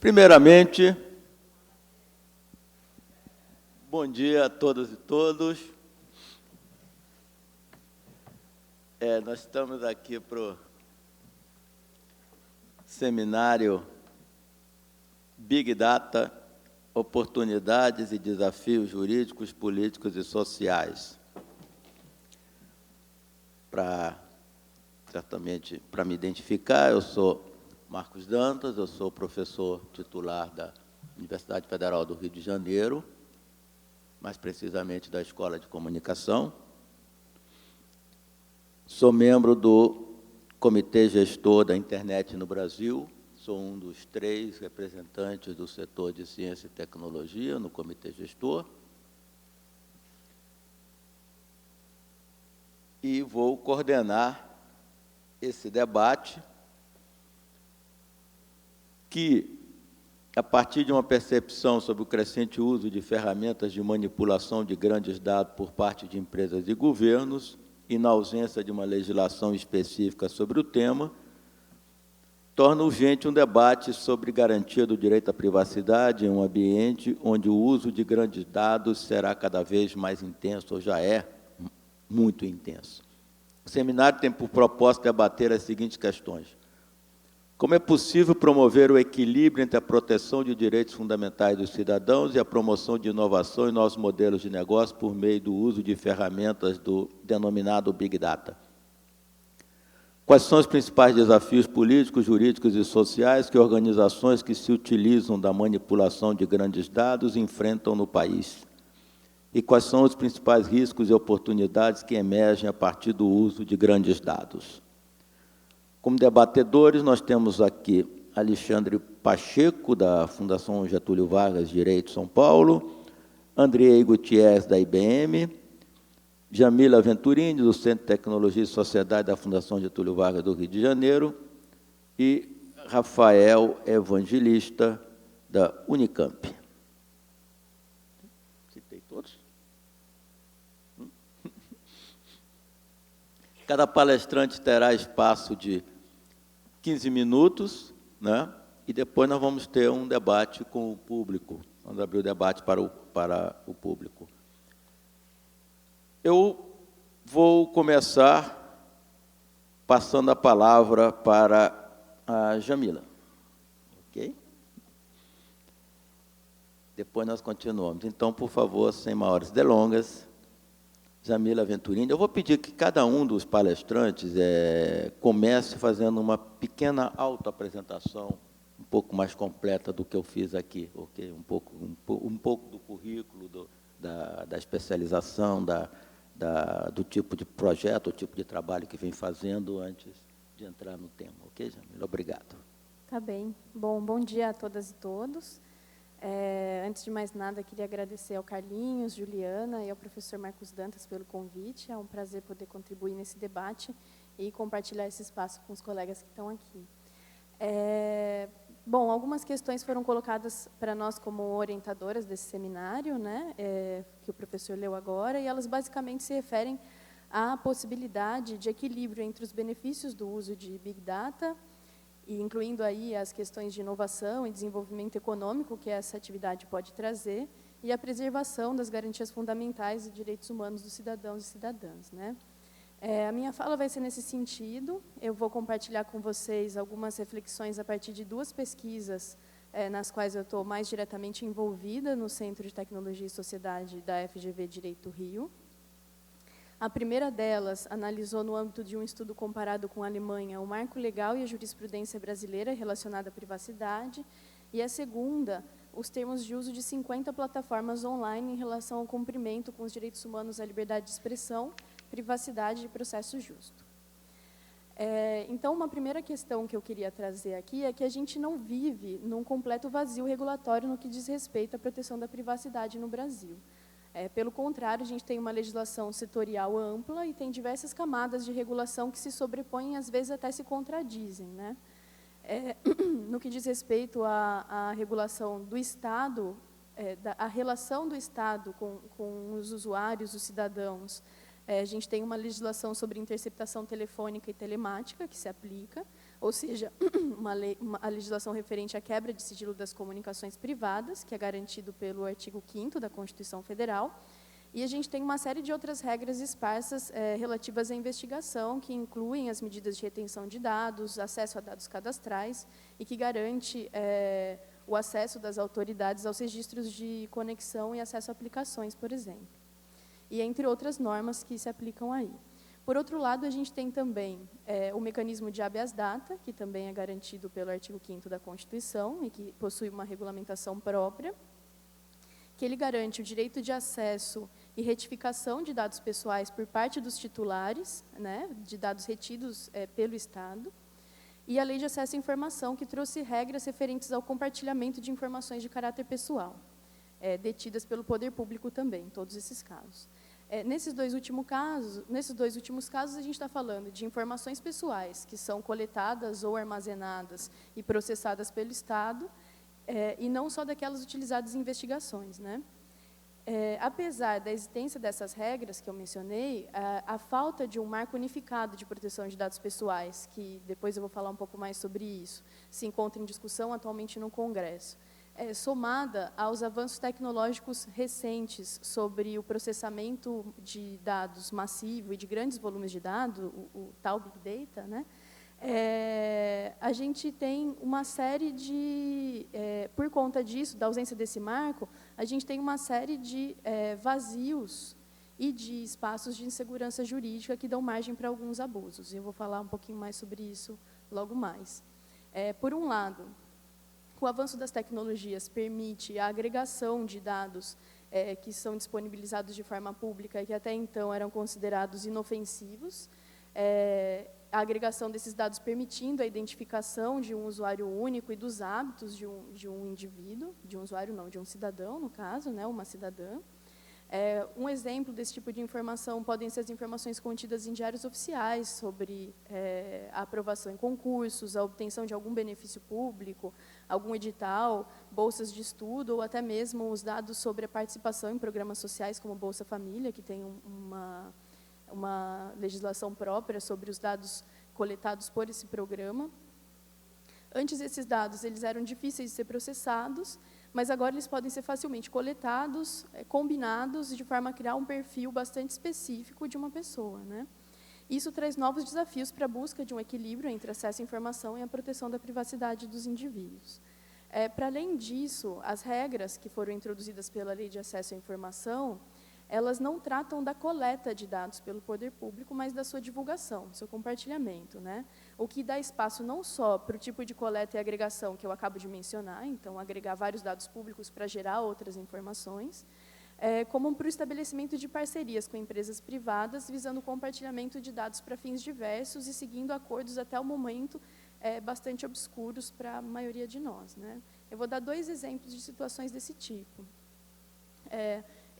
Primeiramente, bom dia a todas e todos. Nós estamos aqui para o seminário Big Data, Oportunidades e Desafios Jurídicos, Políticos e Sociais. Certamente, para me identificar, eu sou Marcos Dantas, eu sou professor titular da Universidade Federal do Rio de Janeiro, mais precisamente da Escola de Comunicação. Sou membro do Comitê Gestor da Internet no Brasil, sou um dos 3 representantes do setor de ciência e tecnologia no Comitê Gestor. E vou coordenar esse debate que, a partir de uma percepção sobre o crescente uso de ferramentas de manipulação de grandes dados por parte de empresas e governos, e na ausência de uma legislação específica sobre o tema, torna urgente um debate sobre garantia do direito à privacidade em um ambiente onde o uso de grandes dados será cada vez mais intenso, ou já é muito intenso. O seminário tem por propósito debater as seguintes questões. Como é possível promover o equilíbrio entre a proteção de direitos fundamentais dos cidadãos e a promoção de inovação e novos modelos de negócio por meio do uso de ferramentas do denominado Big Data? Quais são os principais desafios políticos, jurídicos e sociais que organizações que se utilizam da manipulação de grandes dados enfrentam no país? E quais são os principais riscos e oportunidades que emergem a partir do uso de grandes dados? Como debatedores, nós temos aqui Alexandre Pacheco, da Fundação Getúlio Vargas Direito São Paulo, Andrei Gutierrez, da IBM, Jamila Venturini, do Centro de Tecnologia e Sociedade da Fundação Getúlio Vargas do Rio de Janeiro, e Rafael Evangelista, da Unicamp. Citei todos? Cada palestrante terá espaço de 15 minutos, e depois nós vamos ter um debate com o público. Vamos abrir o debate para o público. Eu vou começar passando a palavra para a Jamila. Ok? Depois nós continuamos. Então, por favor, sem maiores delongas, Jamila Venturini. Eu vou pedir que cada um dos palestrantes comece fazendo uma pequena autoapresentação, um pouco mais completa do que eu fiz aqui, okay? um pouco do currículo, da especialização, do tipo de projeto, o tipo de trabalho que vem fazendo antes de entrar no tema. Ok, Jamila? Obrigado. Tá bem. Bom dia a todas e todos. Antes de mais nada, queria agradecer ao Carlinhos, Juliana e ao professor Marcos Dantas pelo convite. É um prazer poder contribuir nesse debate e compartilhar esse espaço com os colegas que estão aqui. Bom, algumas questões foram colocadas para nós como orientadoras desse seminário, que o professor leu agora, e elas basicamente se referem à possibilidade de equilíbrio entre os benefícios do uso de Big Data, e incluindo aí as questões de inovação e desenvolvimento econômico que essa atividade pode trazer, e a preservação das garantias fundamentais e direitos humanos dos cidadãos e cidadãs. A minha fala vai ser nesse sentido. Eu vou compartilhar com vocês algumas reflexões a partir de 2 pesquisas nas quais eu estou mais diretamente envolvida no Centro de Tecnologia e Sociedade da FGV Direito Rio. A primeira delas analisou, no âmbito de um estudo comparado com a Alemanha, o marco legal e a jurisprudência brasileira relacionada à privacidade, e a segunda, os termos de uso de 50 plataformas online em relação ao cumprimento com os direitos humanos à liberdade de expressão, privacidade e processo justo. Então, uma primeira questão que eu queria trazer aqui é que a gente não vive num completo vazio regulatório no que diz respeito à proteção da privacidade no Brasil. Pelo contrário, a gente tem uma legislação setorial ampla e tem diversas camadas de regulação que se sobrepõem e, às vezes, até se contradizem. No que diz respeito à regulação do Estado, a relação do Estado com os usuários, os cidadãos, a gente tem uma legislação sobre interceptação telefônica e telemática que se aplica, ou seja, a legislação referente à quebra de sigilo das comunicações privadas, que é garantido pelo artigo 5º da Constituição Federal, e a gente tem uma série de outras regras esparsas relativas à investigação, que incluem as medidas de retenção de dados, acesso a dados cadastrais, e que garante o acesso das autoridades aos registros de conexão e acesso a aplicações, por exemplo. E entre outras normas que se aplicam aí. Por outro lado, a gente tem também o mecanismo de habeas data, que também é garantido pelo artigo 5º da Constituição, e que possui uma regulamentação própria, que ele garante o direito de acesso e retificação de dados pessoais por parte dos titulares, né, de dados retidos pelo Estado, e a Lei de Acesso à Informação, que trouxe regras referentes ao compartilhamento de informações de caráter pessoal, detidas pelo poder público também, em todos esses casos. Nesses dois últimos casos, a gente está falando de informações pessoais que são coletadas ou armazenadas e processadas pelo Estado, e não só daquelas utilizadas em investigações, né? Apesar da existência dessas regras que eu mencionei, a falta de um marco unificado de proteção de dados pessoais, que depois eu vou falar um pouco mais sobre isso, se encontra em discussão atualmente no Congresso, somada aos avanços tecnológicos recentes sobre o processamento de dados massivo e de grandes volumes de dados, o tal Big Data, né? A gente tem uma série de, por conta disso, da ausência desse marco, a gente tem uma série de vazios e de espaços de insegurança jurídica que dão margem para alguns abusos. Eu vou falar um pouquinho mais sobre isso logo mais. Por um lado, o avanço das tecnologias permite a agregação de dados que são disponibilizados de forma pública e que até então eram considerados inofensivos, a agregação desses dados permitindo a identificação de um usuário único e dos hábitos de um indivíduo, de um usuário não, de um cidadão, no caso, né, uma cidadã. Um exemplo desse tipo de informação podem ser as informações contidas em diários oficiais sobre a aprovação em concursos, a obtenção de algum benefício público, algum edital, bolsas de estudo, ou até mesmo os dados sobre a participação em programas sociais, como Bolsa Família, que tem uma legislação própria sobre os dados coletados por esse programa. Antes, esses dados eles eram difíceis de ser processados, mas agora eles podem ser facilmente coletados, combinados, de forma a criar um perfil bastante específico de uma pessoa, né? Isso traz novos desafios para a busca de um equilíbrio entre acesso à informação e a proteção da privacidade dos indivíduos. Para além disso, as regras que foram introduzidas pela Lei de Acesso à Informação, elas não tratam da coleta de dados pelo poder público, mas da sua divulgação, seu compartilhamento, né? O que dá espaço não só para o tipo de coleta e agregação que eu acabo de mencionar, então agregar vários dados públicos para gerar outras informações, como para o estabelecimento de parcerias com empresas privadas, visando o compartilhamento de dados para fins diversos e seguindo acordos até o momento bastante obscuros para a maioria de nós, né? Eu vou dar 2 exemplos de situações desse tipo.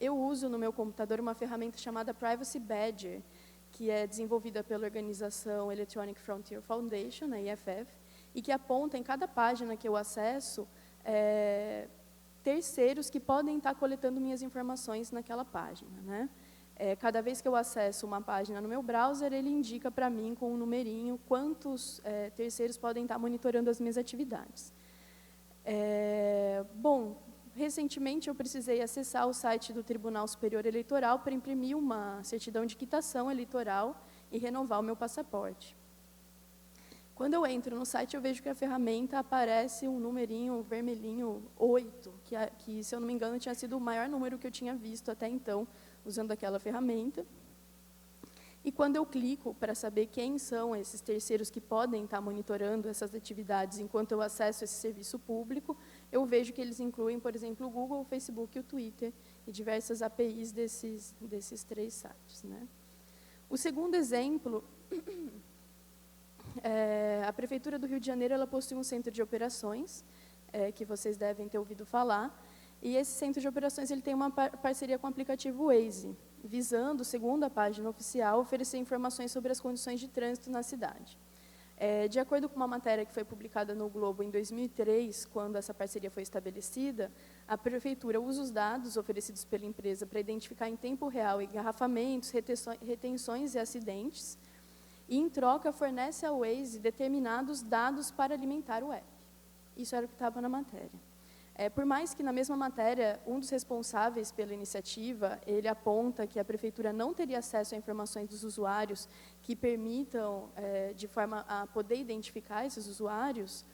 Eu uso no meu computador uma ferramenta chamada Privacy Badger, que é desenvolvida pela organização Electronic Frontier Foundation, a EFF, e que aponta em cada página que eu acesso terceiros que podem estar coletando minhas informações naquela página, né? Cada vez que eu acesso uma página no meu browser, ele indica para mim com um numerinho quantos terceiros podem estar monitorando as minhas atividades. Bom, recentemente eu precisei acessar o site do Tribunal Superior Eleitoral para imprimir uma certidão de quitação eleitoral e renovar o meu passaporte. Quando eu entro no site, eu vejo que a ferramenta aparece um numerinho vermelhinho 8, que, se eu não me engano, tinha sido o maior número que eu tinha visto até então, usando aquela ferramenta. E quando eu clico para saber quem são esses terceiros que podem estar monitorando essas atividades enquanto eu acesso esse serviço público, eu vejo que eles incluem, por exemplo, o Google, o Facebook e o Twitter, e diversas APIs desses 3 sites, né? O segundo exemplo, a Prefeitura do Rio de Janeiro ela possui um centro de operações, que vocês devem ter ouvido falar, e esse centro de operações ele tem uma parceria com o aplicativo Waze, visando, segundo a página oficial, oferecer informações sobre as condições de trânsito na cidade. De acordo com uma matéria que foi publicada no Globo em 2003, quando essa parceria foi estabelecida, a Prefeitura usa os dados oferecidos pela empresa para identificar em tempo real engarrafamentos, retenções e acidentes, e, em troca, fornece ao Waze determinados dados para alimentar o app. Isso era o que estava na matéria. Por mais que, na mesma matéria, um dos responsáveis pela iniciativa, ele aponta que a prefeitura não teria acesso a informações dos usuários que permitam, de forma a poder identificar esses usuários,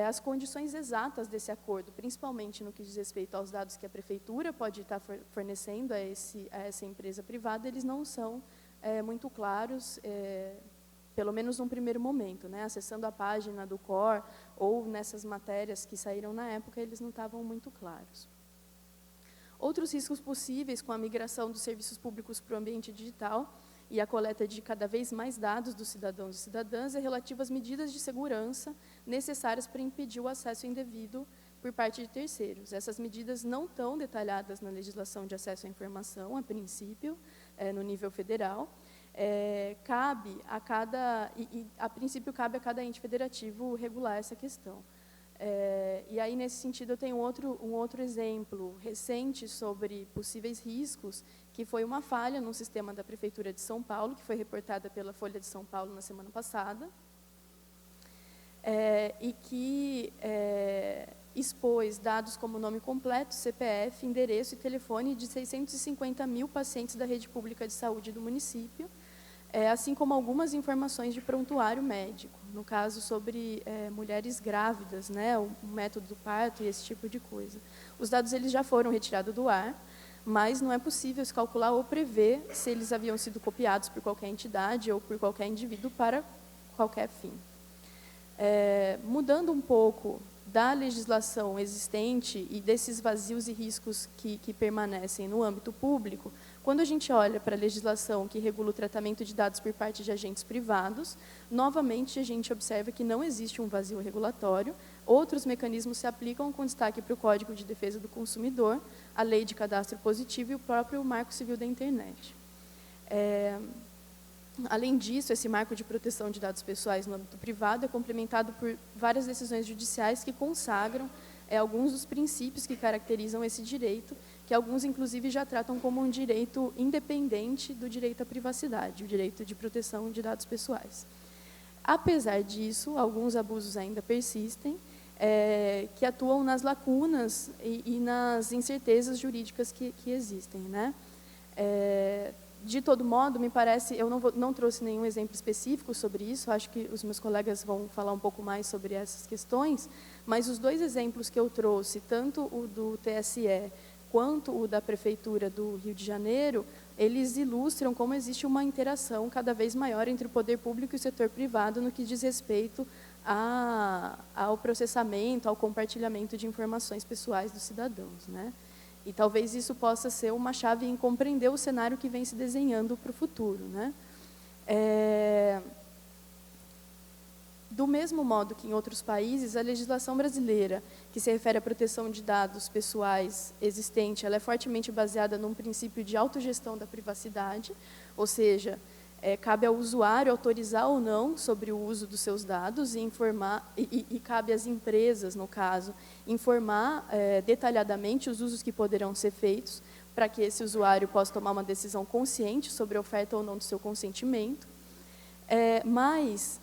as condições exatas desse acordo, principalmente no que diz respeito aos dados que a prefeitura pode estar fornecendo a essa empresa privada, eles não são muito claros, pelo menos num primeiro momento, né? Acessando a página do COR ou nessas matérias que saíram na época, eles não estavam muito claros. Outros riscos possíveis com a migração dos serviços públicos para o ambiente digital e a coleta de cada vez mais dados dos cidadãos e cidadãs é relativo às medidas de segurança necessárias para impedir o acesso indevido por parte de terceiros. Essas medidas não estão detalhadas na legislação de acesso à informação, a princípio, no nível federal. A princípio, cabe a cada ente federativo regular essa questão. E aí, nesse sentido, eu tenho um outro exemplo recente sobre possíveis riscos, que foi uma falha no sistema da Prefeitura de São Paulo, que foi reportada pela Folha de São Paulo na semana passada, e que expôs dados como nome completo, CPF, endereço e telefone de 650 mil pacientes da rede pública de saúde do município, assim como algumas informações de prontuário médico, no caso sobre mulheres grávidas, né, o método do parto e esse tipo de coisa. Os dados eles já foram retirados do ar, mas não é possível se calcular ou prever se eles haviam sido copiados por qualquer entidade ou por qualquer indivíduo para qualquer fim. Mudando um pouco da legislação existente e desses vazios e riscos que permanecem no âmbito público, quando a gente olha para a legislação que regula o tratamento de dados por parte de agentes privados, novamente a gente observa que não existe um vazio regulatório, outros mecanismos se aplicam com destaque para o Código de Defesa do Consumidor, a Lei de Cadastro Positivo e o próprio Marco Civil da Internet. Além disso, esse marco de proteção de dados pessoais no âmbito privado é complementado por várias decisões judiciais que consagram alguns dos princípios que caracterizam esse direito, que alguns, inclusive, já tratam como um direito independente do direito à privacidade, o direito de proteção de dados pessoais. Apesar disso, alguns abusos ainda persistem, que atuam nas lacunas e nas incertezas jurídicas que existem, né? De todo modo, me parece, eu não trouxe nenhum exemplo específico sobre isso, acho que os meus colegas vão falar um pouco mais sobre essas questões, mas os dois exemplos que eu trouxe, tanto o do TSE quanto o da Prefeitura do Rio de Janeiro, eles ilustram como existe uma interação cada vez maior entre o poder público e o setor privado no que diz respeito ao processamento, ao compartilhamento de informações pessoais dos cidadãos, né? E talvez isso possa ser uma chave em compreender o cenário que vem se desenhando para o futuro, né? Do mesmo modo que em outros países, a legislação brasileira, que se refere à proteção de dados pessoais existente, ela é fortemente baseada num princípio de autogestão da privacidade, ou seja, cabe ao usuário autorizar ou não sobre o uso dos seus dados e informar, e cabe às empresas, no caso, informar detalhadamente os usos que poderão ser feitos para que esse usuário possa tomar uma decisão consciente sobre a oferta ou não do seu consentimento. Mas,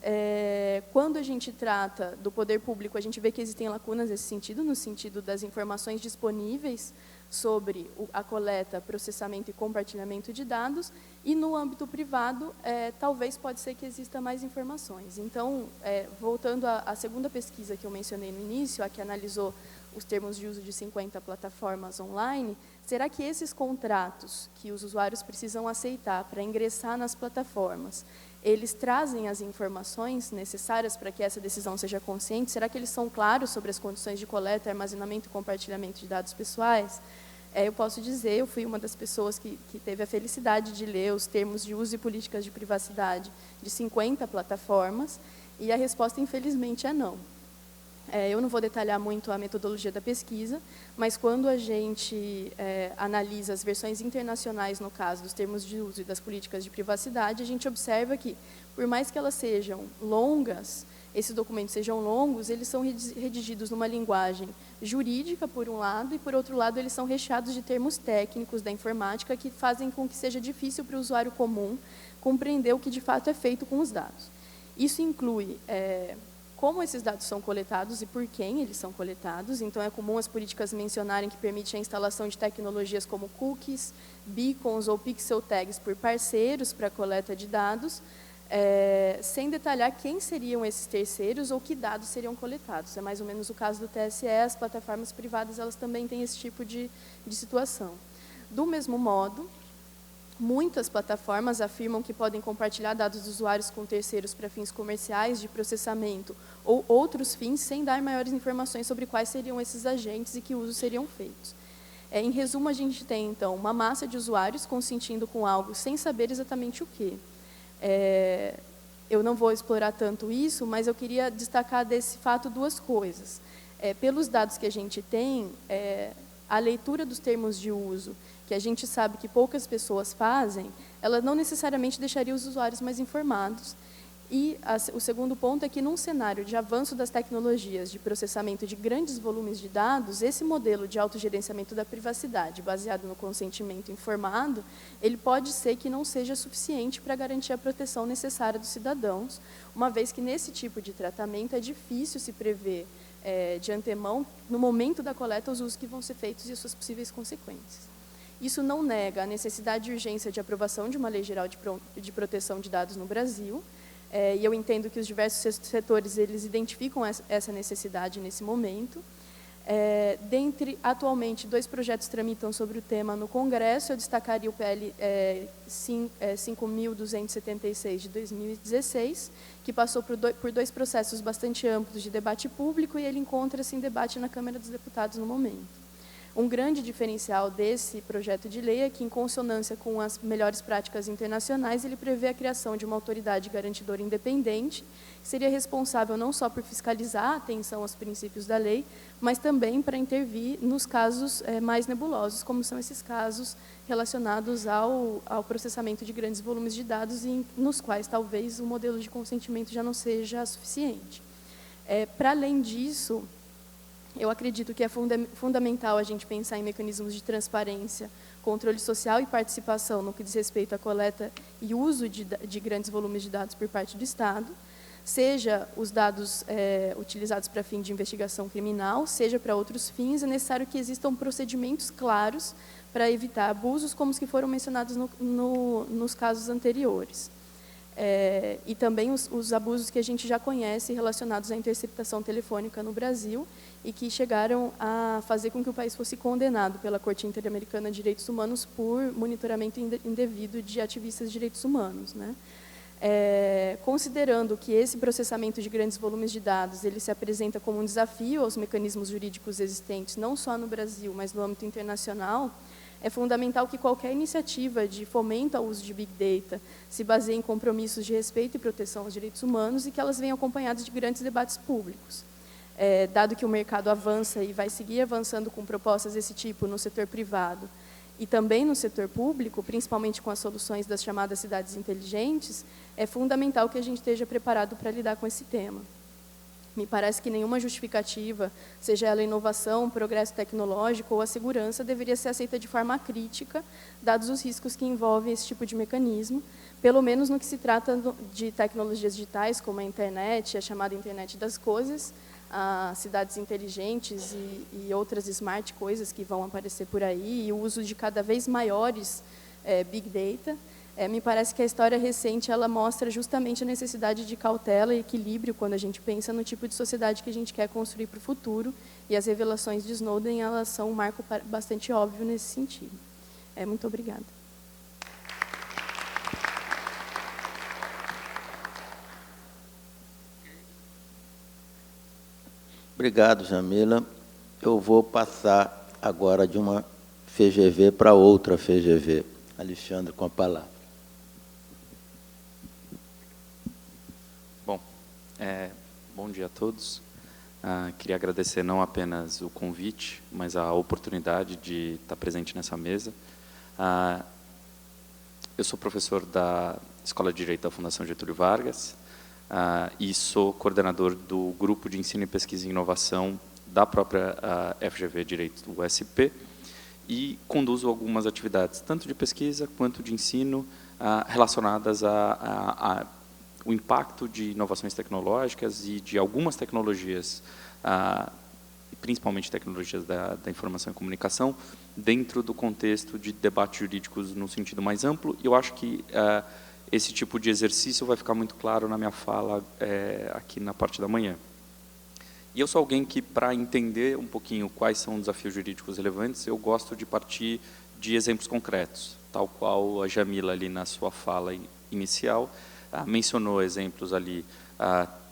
quando a gente trata do poder público, a gente vê que existem lacunas nesse sentido, no sentido das informações disponíveis sobre a coleta, processamento e compartilhamento de dados, e no âmbito privado, talvez pode ser que exista mais informações. Então, voltando à segunda pesquisa que eu mencionei no início, a que analisou os termos de uso de 50 plataformas online, será que esses contratos que os usuários precisam aceitar para ingressar nas plataformas, eles trazem as informações necessárias para que essa decisão seja consciente? Será que eles são claros sobre as condições de coleta, armazenamento e compartilhamento de dados pessoais? Eu posso dizer, eu fui uma das pessoas que teve a felicidade de ler os termos de uso e políticas de privacidade de 50 plataformas, e a resposta, infelizmente, é não. Eu não vou detalhar muito a metodologia da pesquisa, mas quando a gente analisa as versões internacionais, no caso, dos termos de uso e das políticas de privacidade, a gente observa que, por mais que elas sejam longas, esses documentos sejam longos, eles são redigidos numa linguagem jurídica, por um lado, e, por outro lado, eles são recheados de termos técnicos da informática que fazem com que seja difícil para o usuário comum compreender o que, de fato, é feito com os dados. Isso inclui como esses dados são coletados e por quem eles são coletados. Então, é comum as políticas mencionarem que permite a instalação de tecnologias como cookies, beacons ou pixel tags por parceiros para a coleta de dados, sem detalhar quem seriam esses terceiros ou que dados seriam coletados. É mais ou menos o caso do TSE, as plataformas privadas elas também têm esse tipo de situação. Do mesmo modo, muitas plataformas afirmam que podem compartilhar dados dos usuários com terceiros para fins comerciais, de processamento ou outros fins, sem dar maiores informações sobre quais seriam esses agentes e que usos seriam feitos. Em resumo, a gente tem, então, uma massa de usuários consentindo com algo sem saber exatamente o quê. Eu não vou explorar tanto isso, mas eu queria destacar desse fato duas coisas. Pelos dados que a gente tem, a leitura dos termos de uso, que a gente sabe que poucas pessoas fazem, ela não necessariamente deixaria os usuários mais informados. E o segundo ponto é que, num cenário de avanço das tecnologias de processamento de grandes volumes de dados, esse modelo de autogerenciamento da privacidade, baseado no consentimento informado, ele pode ser que não seja suficiente para garantir a proteção necessária dos cidadãos, uma vez que, nesse tipo de tratamento, é difícil se prever de antemão, no momento da coleta, os usos que vão ser feitos e as suas possíveis consequências. Isso não nega a necessidade e urgência de aprovação de uma lei geral de proteção de dados no Brasil, e eu entendo que os diversos setores eles identificam essa necessidade nesse momento. Dentre, atualmente, 2 projetos tramitam sobre o tema no Congresso. Eu destacaria o PL 5.276, de 2016, que passou por 2 processos bastante amplos de debate público, e ele encontra-se em debate na Câmara dos Deputados no momento. Um grande diferencial desse projeto de lei é que, em consonância com as melhores práticas internacionais, ele prevê a criação de uma autoridade garantidora independente, que seria responsável não só por fiscalizar a atenção aos princípios da lei, mas também para intervir nos casos mais nebulosos, como são esses casos relacionados ao processamento de grandes volumes de dados, e nos quais talvez o modelo de consentimento já não seja suficiente. Para além disso, eu acredito que é fundamental a gente pensar em mecanismos de transparência, controle social e participação no que diz respeito à coleta e uso de grandes volumes de dados por parte do Estado, seja os dados utilizados para fim de investigação criminal, seja para outros fins. É necessário que existam procedimentos claros para evitar abusos como os que foram mencionados nos casos anteriores. E também os abusos que a gente já conhece relacionados à interceptação telefônica no Brasil e que chegaram a fazer com que o país fosse condenado pela Corte Interamericana de Direitos Humanos por monitoramento indevido de ativistas de direitos humanos, né? Considerando que esse processamento de grandes volumes de dados ele se apresenta como um desafio aos mecanismos jurídicos existentes, não só no Brasil, mas no âmbito internacional, é fundamental que qualquer iniciativa de fomento ao uso de Big Data se baseie em compromissos de respeito e proteção aos direitos humanos e que elas venham acompanhadas de grandes debates públicos. Dado que o mercado avança e vai seguir avançando com propostas desse tipo no setor privado e também no setor público, principalmente com as soluções das chamadas cidades inteligentes, é fundamental que a gente esteja preparado para lidar com esse tema. Me parece que nenhuma justificativa, seja ela a inovação, o progresso tecnológico ou a segurança, deveria ser aceita de forma crítica, dados os riscos que envolvem esse tipo de mecanismo, pelo menos no que se trata de tecnologias digitais, como a internet, a chamada internet das coisas, as cidades inteligentes e outras smart coisas que vão aparecer por aí, e o uso de cada vez maiores Big Data. Me parece que a história recente ela mostra justamente a necessidade de cautela e equilíbrio quando a gente pensa no tipo de sociedade que a gente quer construir para o futuro, e as revelações de Snowden elas são um marco bastante óbvio nesse sentido. Muito obrigada. Obrigado, Jamila. Eu vou passar agora de uma FGV para outra FGV. Alexandre, com a palavra. Bom, bom dia a todos. Queria agradecer não apenas o convite, mas a oportunidade de estar presente nessa mesa. Eu sou professor da Escola de Direito da Fundação Getúlio Vargas. e sou coordenador do Grupo de Ensino e Pesquisa e Inovação da própria FGV Direito USP, e conduzo algumas atividades, tanto de pesquisa quanto de ensino, relacionadas ao impacto de inovações tecnológicas e de algumas tecnologias, principalmente tecnologias da informação e comunicação, dentro do contexto de debates jurídicos no sentido mais amplo. E eu acho que esse tipo de exercício vai ficar muito claro na minha fala aqui na parte da manhã. E eu sou alguém que, para entender um pouquinho quais são os desafios jurídicos relevantes, eu gosto de partir de exemplos concretos, tal qual a Jamila, ali na sua fala inicial, mencionou exemplos ali,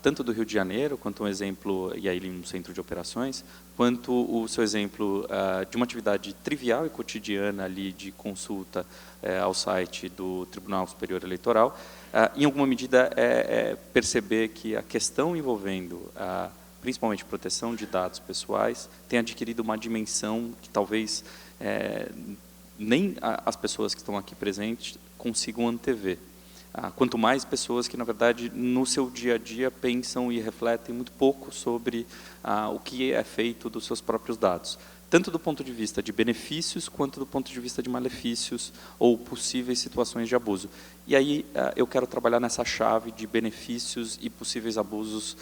tanto do Rio de Janeiro, quanto um exemplo, e aí no centro de operações, quanto o seu exemplo de uma atividade trivial e cotidiana ali de consulta ao site do Tribunal Superior Eleitoral. Em alguma medida, perceber que a questão envolvendo principalmente proteção de dados pessoais, tem adquirido uma dimensão que talvez nem as pessoas que estão aqui presentes consigam antever. Quanto mais pessoas que, na verdade, no seu dia a dia pensam e refletem muito pouco sobre o que é feito dos seus próprios dados, tanto do ponto de vista de benefícios, quanto do ponto de vista de malefícios ou possíveis situações de abuso. E aí eu quero trabalhar nessa chave de benefícios e possíveis abusos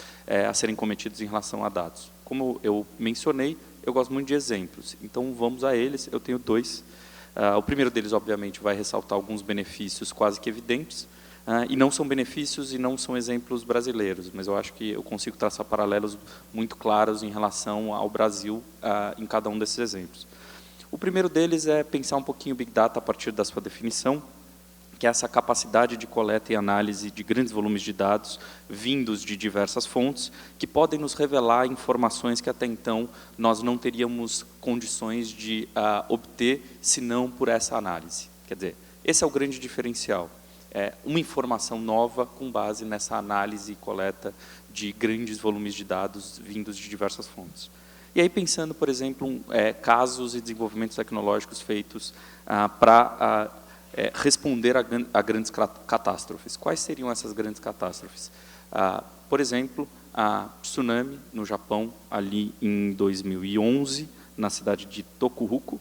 a serem cometidos em relação a dados. Como eu mencionei, eu gosto muito de exemplos, então vamos a eles. Eu tenho dois. O primeiro deles, obviamente, vai ressaltar alguns benefícios quase que evidentes, e não são benefícios e não são exemplos brasileiros, mas eu acho que eu consigo traçar paralelos muito claros em relação ao Brasil em cada um desses exemplos. O primeiro deles é pensar um pouquinho o Big Data a partir da sua definição, que é essa capacidade de coleta e análise de grandes volumes de dados vindos de diversas fontes, que podem nos revelar informações que até então nós não teríamos condições de obter, senão por essa análise. Quer dizer, esse é o grande diferencial. Uma informação nova com base nessa análise e coleta de grandes volumes de dados vindos de diversas fontes. E aí pensando, por exemplo, casos e desenvolvimentos tecnológicos feitos para responder a grandes catástrofes. Quais seriam essas grandes catástrofes? Por exemplo, a tsunami no Japão, ali em 2011, na cidade de Tokuhuku.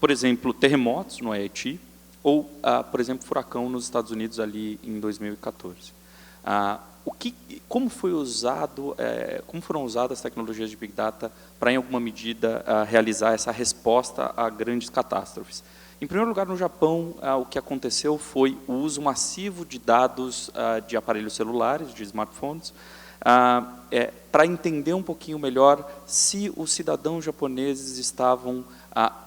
Por exemplo, terremotos no Haiti, ou, por exemplo, furacão nos Estados Unidos ali em 2014. Como foram usadas as tecnologias de Big Data para, em alguma medida, realizar essa resposta a grandes catástrofes? Em primeiro lugar, no Japão, o que aconteceu foi o uso massivo de dados de aparelhos celulares, de smartphones, para entender um pouquinho melhor se os cidadãos japoneses estavam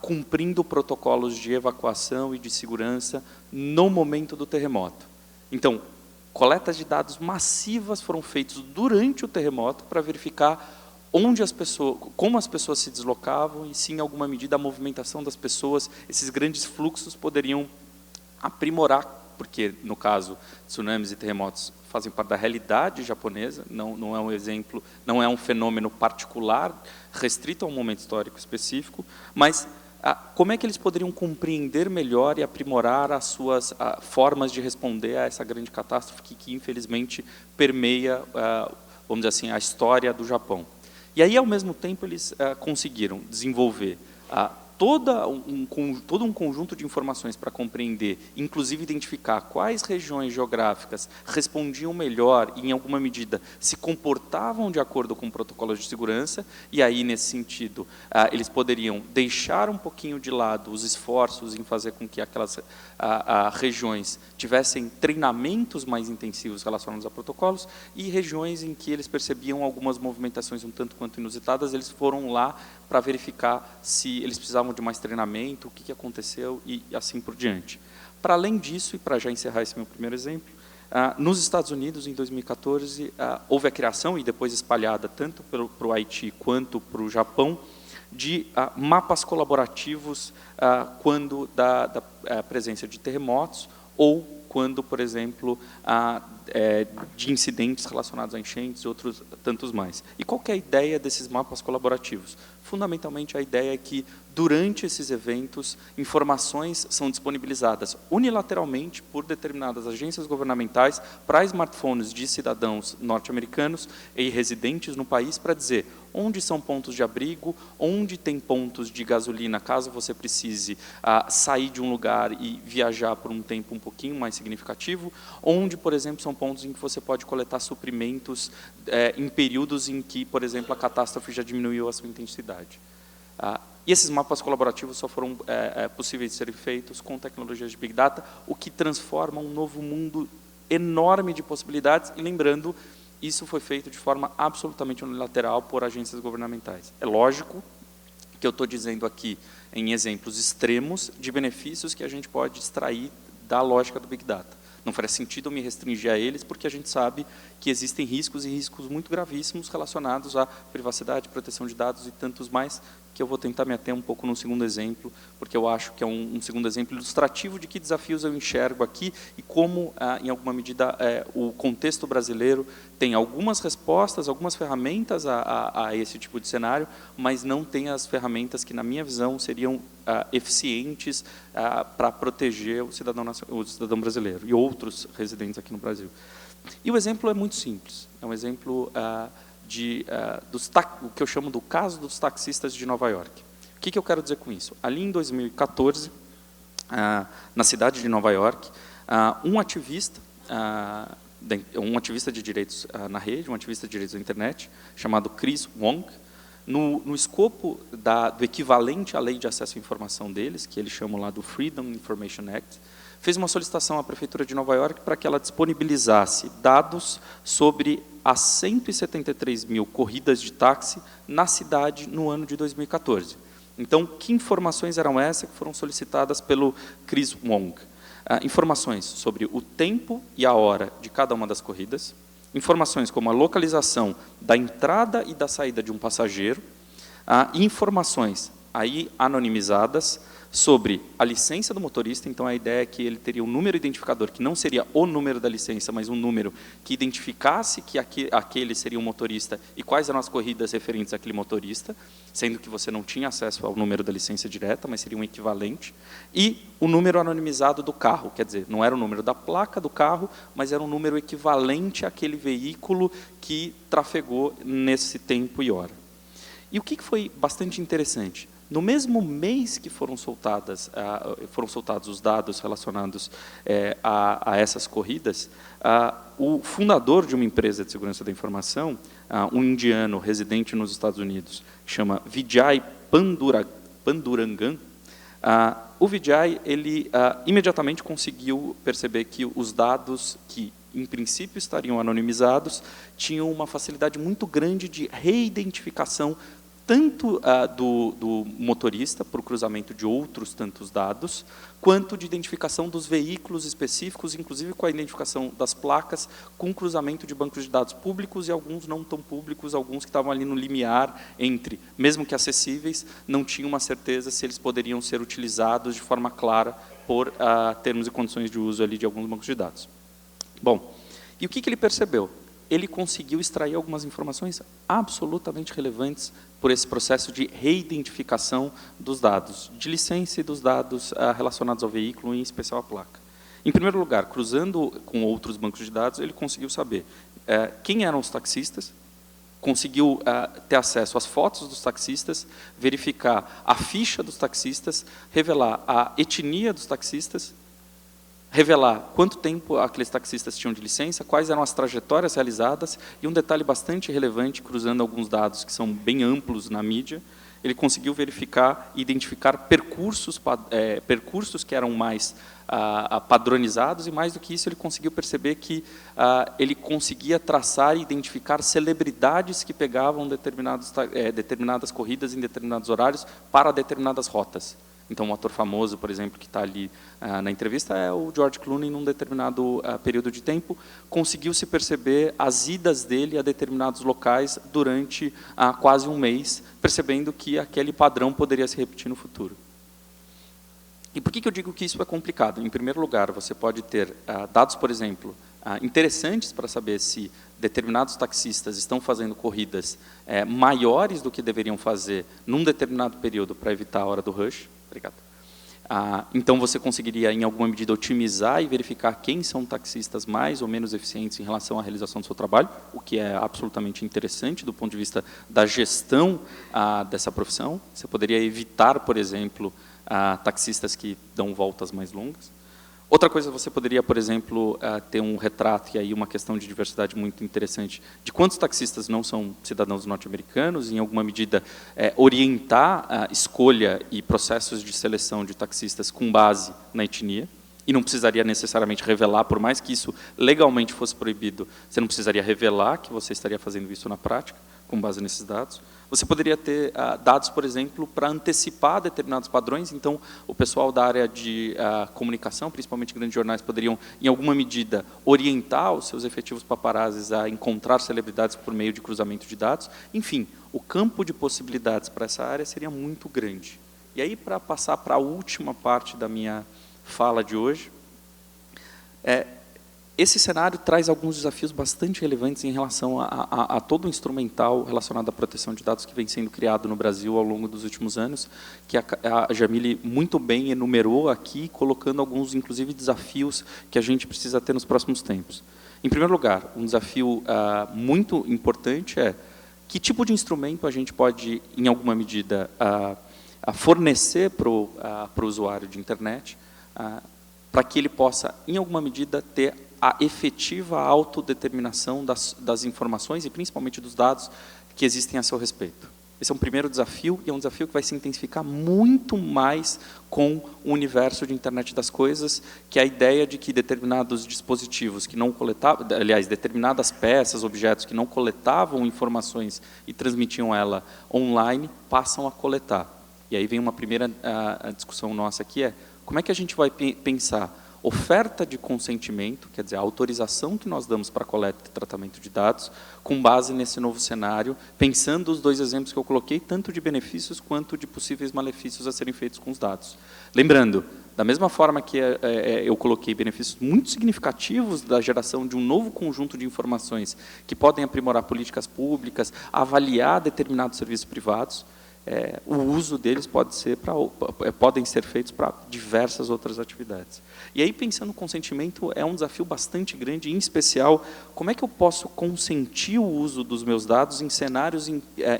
cumprindo protocolos de evacuação e de segurança no momento do terremoto. Então, coletas de dados massivas foram feitas durante o terremoto para verificar como as pessoas se deslocavam e se, em alguma medida, a movimentação das pessoas, esses grandes fluxos poderiam aprimorar, porque, no caso, tsunamis e terremotos fazem parte da realidade japonesa, não é um exemplo, não é um fenômeno particular, restrito a um momento histórico específico, mas como é que eles poderiam compreender melhor e aprimorar as suas formas de responder a essa grande catástrofe que infelizmente, permeia, vamos dizer assim, a história do Japão. E aí, ao mesmo tempo, eles conseguiram desenvolver todo um conjunto de informações para compreender, inclusive identificar quais regiões geográficas respondiam melhor e, em alguma medida, se comportavam de acordo com protocolos de segurança, e aí, nesse sentido, eles poderiam deixar um pouquinho de lado os esforços em fazer com que aquelas regiões tivessem treinamentos mais intensivos relacionados a protocolos, e regiões em que eles percebiam algumas movimentações um tanto quanto inusitadas, eles foram lá para verificar se eles precisavam de mais treinamento, o que aconteceu e assim por diante. Para além disso, e para já encerrar esse meu primeiro exemplo, nos Estados Unidos, em 2014, houve a criação, e depois espalhada tanto para o Haiti quanto para o Japão, de mapas colaborativos quando da presença de terremotos ou quando, por exemplo, de incidentes relacionados a enchentes e outros tantos mais. E qual que é a ideia desses mapas colaborativos? Fundamentalmente, a ideia é que, durante esses eventos, informações são disponibilizadas unilateralmente por determinadas agências governamentais para smartphones de cidadãos norte-americanos e residentes no país para dizer onde são pontos de abrigo, onde tem pontos de gasolina, caso você precise sair de um lugar e viajar por um tempo um pouquinho mais significativo, onde, por exemplo, são pontos em que você pode coletar suprimentos em períodos em que, por exemplo, a catástrofe já diminuiu a sua intensidade. E esses mapas colaborativos só foram possíveis de serem feitos com tecnologias de Big Data, o que transforma um novo mundo enorme de possibilidades, e lembrando, isso foi feito de forma absolutamente unilateral por agências governamentais. É lógico que eu estou dizendo aqui em exemplos extremos de benefícios que a gente pode extrair da lógica do Big Data. Não faz sentido eu me restringir a eles, porque a gente sabe que existem riscos, e riscos muito gravíssimos relacionados à privacidade, proteção de dados e tantos mais, que eu vou tentar me ater um pouco no segundo exemplo, porque eu acho que é um segundo exemplo ilustrativo de que desafios eu enxergo aqui e como, em alguma medida, o contexto brasileiro tem algumas respostas, algumas ferramentas a esse tipo de cenário, mas não tem as ferramentas que, na minha visão, seriam eficientes para proteger o cidadão brasileiro e outros residentes aqui no Brasil. E o exemplo é muito simples, é um exemplo o que eu chamo do caso dos taxistas de Nova York. O que eu quero dizer com isso? Ali em 2014, na cidade de Nova York, um ativista de direitos na rede, um ativista de direitos da internet, chamado Chris Wong, no escopo do equivalente à lei de acesso à informação deles, que eles chamam lá do Freedom Information Act, fez uma solicitação à Prefeitura de Nova York para que ela disponibilizasse dados sobre as 173 mil corridas de táxi na cidade no ano de 2014. Então, que informações eram essas que foram solicitadas pelo Chris Wong? Informações sobre o tempo e a hora de cada uma das corridas, informações como a localização da entrada e da saída de um passageiro, e informações aí anonimizadas sobre a licença do motorista. Então, a ideia é que ele teria um número identificador, que não seria o número da licença, mas um número que identificasse que aquele seria um motorista e quais eram as corridas referentes àquele motorista, sendo que você não tinha acesso ao número da licença direta, mas seria um equivalente, e o número anonimizado do carro, quer dizer, não era o número da placa do carro, mas era um número equivalente àquele veículo que trafegou nesse tempo e hora. E o que foi bastante interessante? No mesmo mês que foram soltados os dados relacionados a essas corridas, o fundador de uma empresa de segurança da informação, um indiano residente nos Estados Unidos, chama Vijay Pandurangan, o Vijay ele imediatamente conseguiu perceber que os dados que, em princípio, estariam anonimizados, tinham uma facilidade muito grande de reidentificação tanto do motorista, por cruzamento de outros tantos dados, quanto de identificação dos veículos específicos, inclusive com a identificação das placas, com cruzamento de bancos de dados públicos e alguns não tão públicos, alguns que estavam ali no limiar entre, mesmo que acessíveis, não tinham uma certeza se eles poderiam ser utilizados de forma clara por termos e condições de uso ali de alguns bancos de dados. Bom, e o que ele percebeu? Ele conseguiu extrair algumas informações absolutamente relevantes por esse processo de reidentificação dos dados, de licença e dos dados relacionados ao veículo, em especial a placa. Em primeiro lugar, cruzando com outros bancos de dados, ele conseguiu saber quem eram os taxistas, conseguiu ter acesso às fotos dos taxistas, verificar a ficha dos taxistas, revelar a etnia dos taxistas, revelar quanto tempo aqueles taxistas tinham de licença, quais eram as trajetórias realizadas, e um detalhe bastante relevante, cruzando alguns dados que são bem amplos na mídia, ele conseguiu verificar e identificar percursos que eram mais padronizados, e mais do que isso, ele conseguiu perceber que ele conseguia traçar e identificar celebridades que pegavam determinadas corridas em determinados horários para determinadas rotas. Então, um ator famoso, por exemplo, que está ali na entrevista é o George Clooney. Num determinado período de tempo, conseguiu-se perceber as idas dele a determinados locais durante quase um mês, percebendo que aquele padrão poderia se repetir no futuro. E por que eu digo que isso é complicado? Em primeiro lugar, você pode ter dados, por exemplo, interessantes para saber se determinados taxistas estão fazendo corridas maiores do que deveriam fazer num determinado período para evitar a hora do rush. Obrigado. Então, você conseguiria, em alguma medida, otimizar e verificar quem são taxistas mais ou menos eficientes em relação à realização do seu trabalho, o que é absolutamente interessante do ponto de vista da gestão dessa profissão. Você poderia evitar, por exemplo, taxistas que dão voltas mais longas. Outra coisa, você poderia, por exemplo, ter um retrato, e aí uma questão de diversidade muito interessante, de quantos taxistas não são cidadãos norte-americanos, e, em alguma medida, orientar a escolha e processos de seleção de taxistas com base na etnia, e não precisaria necessariamente revelar, por mais que isso legalmente fosse proibido, você não precisaria revelar que você estaria fazendo isso na prática, com base nesses dados. Você poderia ter dados, por exemplo, para antecipar determinados padrões. Então, o pessoal da área de comunicação, principalmente grandes jornais, poderiam, em alguma medida, orientar os seus efetivos paparazzis a encontrar celebridades por meio de cruzamento de dados. Enfim, o campo de possibilidades para essa área seria muito grande. E aí, para passar para a última parte da minha fala de hoje, esse cenário traz alguns desafios bastante relevantes em relação a todo o instrumental relacionado à proteção de dados que vem sendo criado no Brasil ao longo dos últimos anos, que a Jamile muito bem enumerou aqui, colocando alguns, inclusive, desafios que a gente precisa ter nos próximos tempos. Em primeiro lugar, um desafio muito importante é que tipo de instrumento a gente pode, em alguma medida, fornecer para o usuário de internet, para que ele possa, em alguma medida, ter a efetiva autodeterminação das informações e, principalmente, dos dados que existem a seu respeito. Esse é um primeiro desafio, e é um desafio que vai se intensificar muito mais com o universo de internet das coisas, que é a ideia de que determinados dispositivos que não coletavam, aliás, determinadas peças, objetos que não coletavam informações e transmitiam ela online, passam a coletar. E aí vem uma primeira discussão nossa aqui, como é que a gente vai pensar oferta de consentimento, quer dizer, a autorização que nós damos para a coleta e tratamento de dados, com base nesse novo cenário, pensando os dois exemplos que eu coloquei, tanto de benefícios quanto de possíveis malefícios a serem feitos com os dados. Lembrando, da mesma forma que eu coloquei benefícios muito significativos da geração de um novo conjunto de informações que podem aprimorar políticas públicas, avaliar determinados serviços privados, o uso deles podem ser feitos para diversas outras atividades. E aí, pensando no consentimento, é um desafio bastante grande, em especial, como é que eu posso consentir o uso dos meus dados em cenários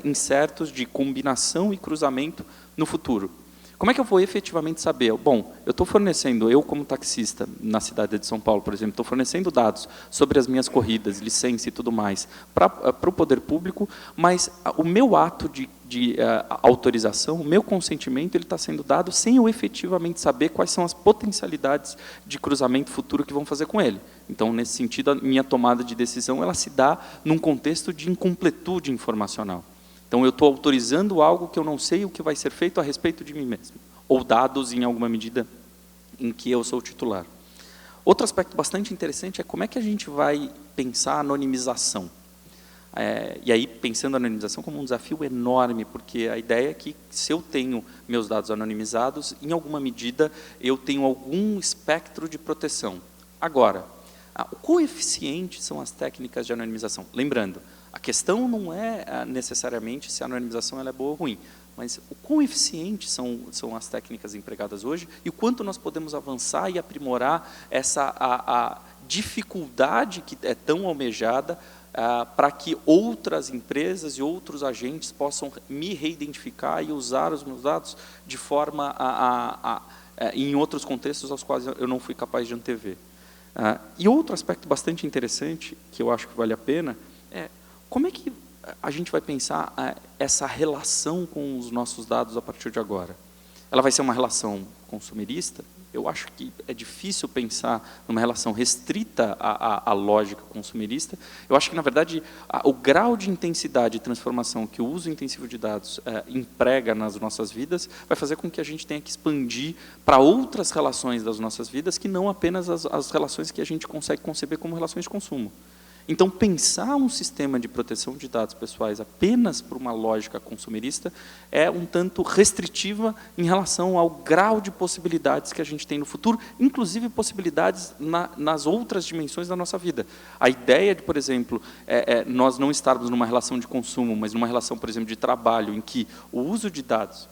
incertos de combinação e cruzamento no futuro? Como é que eu vou efetivamente saber? Bom, eu estou fornecendo, eu como taxista na cidade de São Paulo, por exemplo, estou fornecendo dados sobre as minhas corridas, licença e tudo mais, para o poder público, mas o meu ato de autorização, o meu consentimento, ele está sendo dado sem eu efetivamente saber quais são as potencialidades de cruzamento futuro que vão fazer com ele. Então, nesse sentido, a minha tomada de decisão ela se dá num contexto de incompletude informacional. Então, eu estou autorizando algo que eu não sei o que vai ser feito a respeito de mim mesmo, ou dados, em alguma medida, em que eu sou o titular. Outro aspecto bastante interessante é como é que a gente vai pensar a anonimização. E aí, pensando a anonimização como um desafio enorme, porque a ideia é que, se eu tenho meus dados anonimizados, em alguma medida, eu tenho algum espectro de proteção. Agora, o quão eficientes são as técnicas de anonimização? Lembrando, a questão não é necessariamente se a anonimização ela é boa ou ruim, mas o quão eficientes são as técnicas empregadas hoje e o quanto nós podemos avançar e aprimorar a dificuldade que é tão almejada para que outras empresas e outros agentes possam me reidentificar e usar os meus dados de forma em outros contextos aos quais eu não fui capaz de antever. E outro aspecto bastante interessante, que eu acho que vale a pena, é como é que a gente vai pensar essa relação com os nossos dados a partir de agora. Ela vai ser uma relação consumerista? Eu acho que é difícil pensar numa relação restrita à lógica consumerista. Eu acho que, na verdade, o grau de intensidade e transformação que o uso intensivo de dados emprega nas nossas vidas vai fazer com que a gente tenha que expandir para outras relações das nossas vidas que não apenas as relações que a gente consegue conceber como relações de consumo. Então, pensar um sistema de proteção de dados pessoais apenas por uma lógica consumerista é um tanto restritiva em relação ao grau de possibilidades que a gente tem no futuro, inclusive possibilidades nas outras dimensões da nossa vida. A ideia de, por exemplo, nós não estarmos numa relação de consumo, mas numa relação, por exemplo, de trabalho, em que o uso de dados...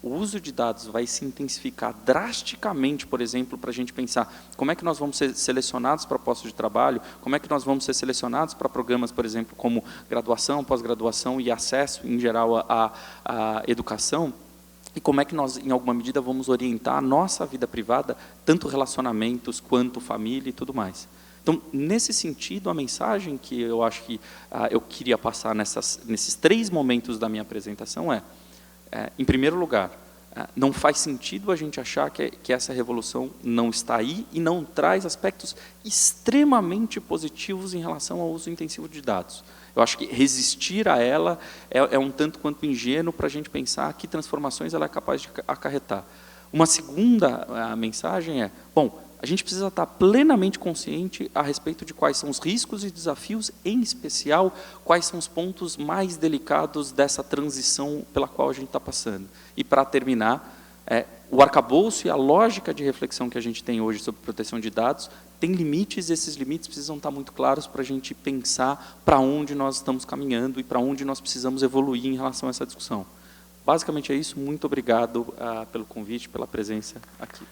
O uso de dados vai se intensificar drasticamente, por exemplo, para a gente pensar como é que nós vamos ser selecionados para postos de trabalho, como é que nós vamos ser selecionados para programas, por exemplo, como graduação, pós-graduação e acesso, em geral, à educação, e como é que nós, em alguma medida, vamos orientar a nossa vida privada, tanto relacionamentos quanto família e tudo mais. Então, nesse sentido, a mensagem que eu acho que eu queria passar nesses 3 momentos da minha apresentação em primeiro lugar, não faz sentido a gente achar que essa revolução não está aí e não traz aspectos extremamente positivos em relação ao uso intensivo de dados. Eu acho que resistir a ela é um tanto quanto ingênuo para a gente pensar que transformações ela é capaz de acarretar. Uma segunda mensagem bom, a gente precisa estar plenamente consciente a respeito de quais são os riscos e desafios, em especial, quais são os pontos mais delicados dessa transição pela qual a gente está passando. E, para terminar, o arcabouço e a lógica de reflexão que a gente tem hoje sobre proteção de dados tem limites, e esses limites precisam estar muito claros para a gente pensar para onde nós estamos caminhando e para onde nós precisamos evoluir em relação a essa discussão. Basicamente é isso. Muito obrigado pelo convite, pela presença aqui.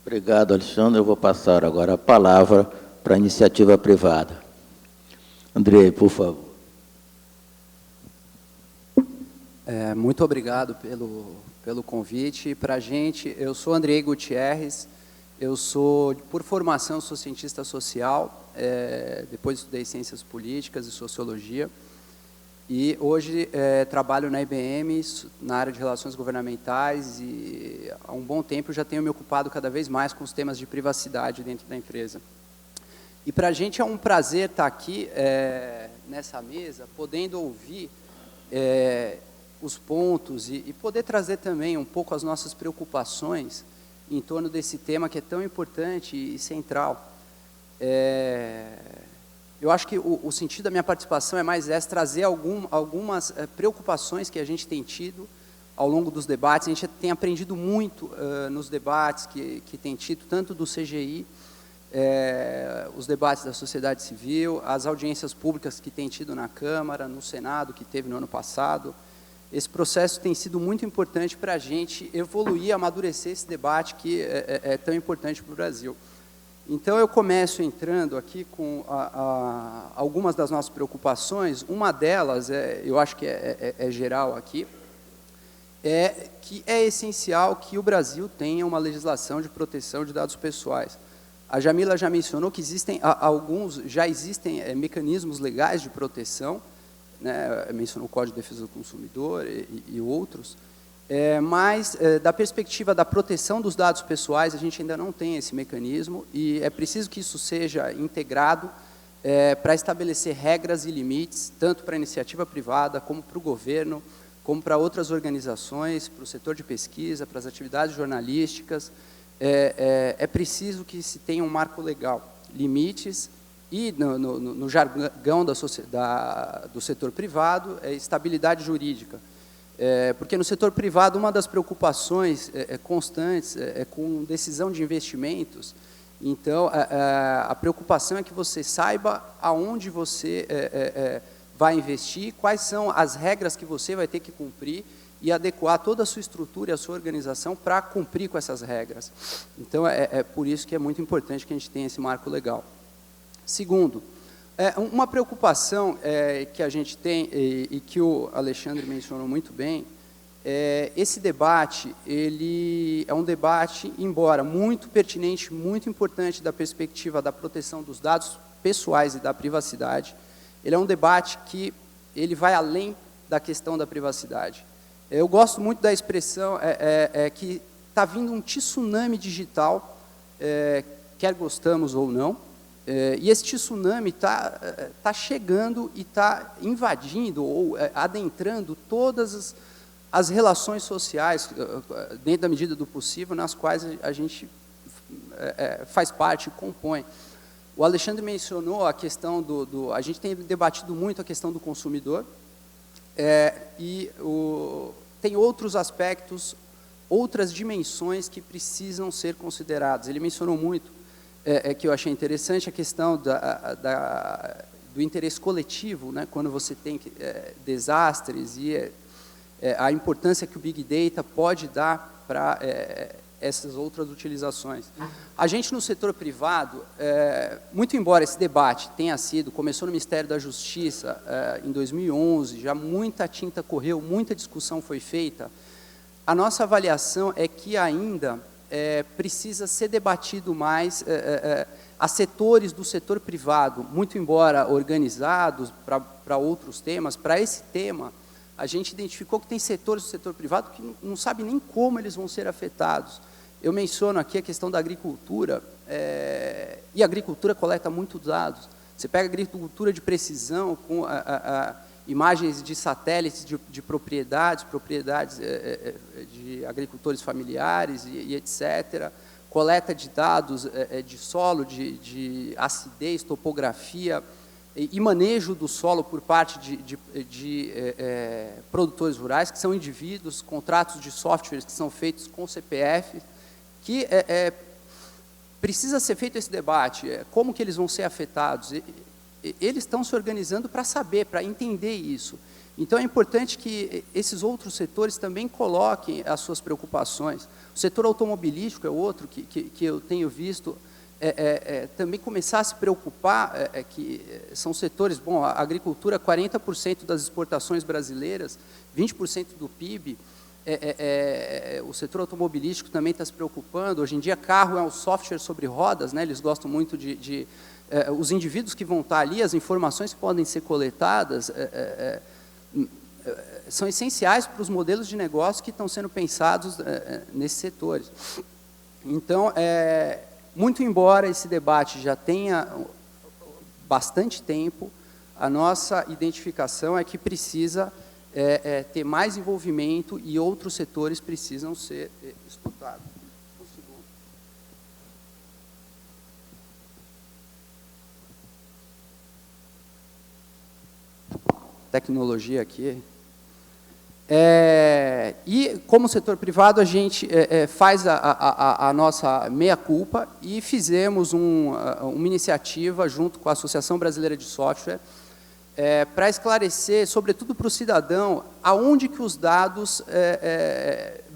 Obrigado, Alexandre. Eu vou passar agora a palavra para a iniciativa privada. Andrei, por favor. Muito obrigado pelo convite. Para a gente, eu sou Andrei Gutierrez, por formação, sou cientista social, depois estudei ciências políticas e sociologia, e hoje trabalho na IBM, na área de relações governamentais, e há um bom tempo já tenho me ocupado cada vez mais com os temas de privacidade dentro da empresa. E para a gente é um prazer estar aqui nessa mesa, podendo ouvir os pontos e poder trazer também um pouco as nossas preocupações em torno desse tema que é tão importante e central. Eu acho que o sentido da minha participação é mais trazer algumas preocupações que a gente tem tido ao longo dos debates. A gente tem aprendido muito nos debates que tem tido, tanto do CGI, os debates da sociedade civil, as audiências públicas que tem tido na Câmara, no Senado, que teve no ano passado. Esse processo tem sido muito importante para a gente evoluir, amadurecer esse debate que é tão importante para o Brasil. Então, eu começo entrando aqui com algumas das nossas preocupações. Uma delas, eu acho que é geral aqui, que é essencial que o Brasil tenha uma legislação de proteção de dados pessoais. A Jamila já mencionou que já existem mecanismos legais de proteção, né, mencionou o Código de Defesa do Consumidor e outros, mas da perspectiva da proteção dos dados pessoais, a gente ainda não tem esse mecanismo e é preciso que isso seja integrado para estabelecer regras e limites, tanto para a iniciativa privada, como para o governo, como para outras organizações, para o setor de pesquisa, para as atividades jornalísticas. É preciso que se tenha um marco legal, limites, e no jargão do setor privado, estabilidade jurídica. Porque no setor privado, uma das preocupações constantes é com decisão de investimentos. Então, a preocupação é que você saiba aonde você vai investir, quais são as regras que você vai ter que cumprir e adequar toda a sua estrutura e a sua organização para cumprir com essas regras. Então, é por isso que é muito importante que a gente tenha esse marco legal. Segundo, uma preocupação que a gente tem e que o Alexandre mencionou muito bem, esse debate, ele é um debate, embora muito pertinente, muito importante da perspectiva da proteção dos dados pessoais e da privacidade, ele é um debate que ele vai além da questão da privacidade. Eu gosto muito da expressão que está vindo um tsunami digital, quer gostamos ou não, e esse tsunami está chegando e está invadindo ou adentrando todas as relações sociais, dentro da medida do possível, nas quais a gente faz parte, compõe. O Alexandre mencionou a questão a gente tem debatido muito a questão do consumidor, tem outros aspectos, outras dimensões que precisam ser consideradas. Ele mencionou muito, que eu achei interessante, a questão do interesse coletivo, né, quando você tem desastres, e a importância que o Big Data pode dar para essas outras utilizações. A gente, no setor privado, muito embora esse debate começou no Ministério da Justiça em 2011, já muita tinta correu, muita discussão foi feita, a nossa avaliação é que ainda precisa ser debatido mais a setores do setor privado, muito embora organizados para outros temas. Para esse tema, a gente identificou que tem setores do setor privado que não sabem nem como eles vão ser afetados. Eu menciono aqui a questão da agricultura, e a agricultura coleta muitos dados. Você pega a agricultura de precisão, com imagens de satélites de propriedades de agricultores familiares e etc., coleta de dados de solo, de acidez, topografia e manejo do solo por parte de produtores rurais, que são indivíduos, contratos de softwares que são feitos com CPF, que precisa ser feito esse debate, como que eles vão ser afetados. Eles estão se organizando para saber, para entender isso. Então, é importante que esses outros setores também coloquem as suas preocupações. O setor automobilístico é outro que eu tenho visto também começar a se preocupar, que são setores, bom, a agricultura, 40% das exportações brasileiras, 20% do PIB, o setor automobilístico também está se preocupando. Hoje em dia, carro é um software sobre rodas, né? Eles gostam muito os indivíduos que vão estar ali, as informações que podem ser coletadas, são essenciais para os modelos de negócio que estão sendo pensados nesses setores. Então, muito embora esse debate já tenha bastante tempo, a nossa identificação é que precisa ter mais envolvimento e outros setores precisam ser escutados. Tecnologia aqui. E, como setor privado, a gente faz a nossa meia-culpa e fizemos uma iniciativa junto com a Associação Brasileira de Software para esclarecer, sobretudo para o cidadão, aonde que os dados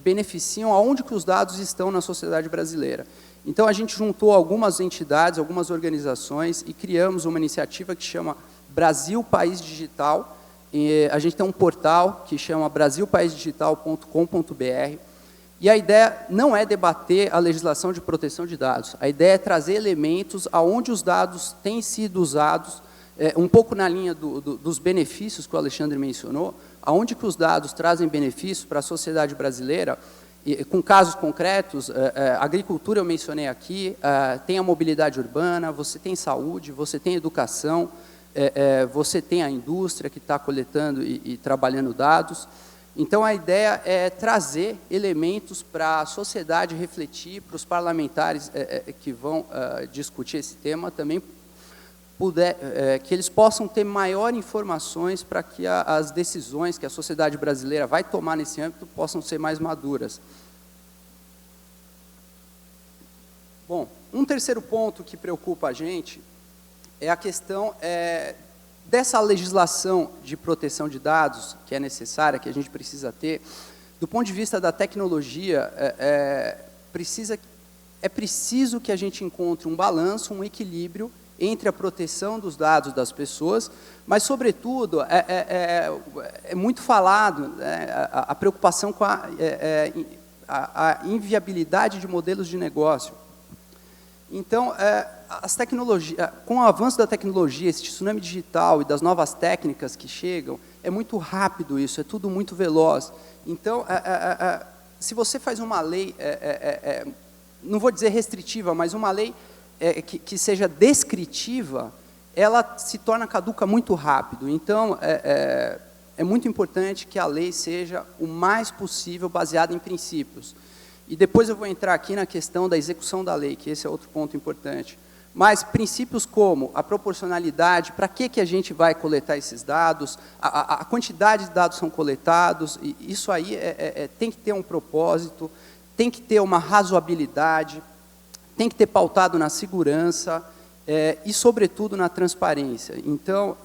beneficiam, aonde que os dados estão na sociedade brasileira. Então, a gente juntou algumas entidades, algumas organizações e criamos uma iniciativa que chama Brasil País Digital. A gente tem um portal que chama brasilpaisdigital.com.br, e a ideia não é debater a legislação de proteção de dados, a ideia é trazer elementos aonde os dados têm sido usados, um pouco na linha dos benefícios que o Alexandre mencionou, aonde que os dados trazem benefícios para a sociedade brasileira, com casos concretos. A agricultura eu mencionei aqui, tem a mobilidade urbana, você tem saúde, você tem educação, você tem a indústria que está coletando e trabalhando dados. Então, a ideia é trazer elementos para a sociedade refletir, para os parlamentares que vão discutir esse tema também, que eles possam ter maior informações para que as decisões que a sociedade brasileira vai tomar nesse âmbito possam ser mais maduras. Bom, um terceiro ponto que preocupa a gente é a questão dessa legislação de proteção de dados que é necessária, que a gente precisa ter. Do ponto de vista da tecnologia, é preciso que a gente encontre um balanço, um equilíbrio entre a proteção dos dados das pessoas, mas, sobretudo, é muito falado, a preocupação com a inviabilidade de modelos de negócio. Então, com o avanço da tecnologia, esse tsunami digital e das novas técnicas que chegam, é muito rápido isso, é tudo muito veloz. Então, se você faz uma lei, não vou dizer restritiva, mas uma lei que seja descritiva, ela se torna caduca muito rápido. Então, é muito importante que a lei seja o mais possível baseada em princípios. E depois eu vou entrar aqui na questão da execução da lei, que esse é outro ponto importante. Mas princípios como a proporcionalidade, para que a gente vai coletar esses dados, a quantidade de dados são coletados, e isso aí tem que ter um propósito, tem que ter uma razoabilidade, tem que ter pautado na segurança e, sobretudo, na transparência. Então,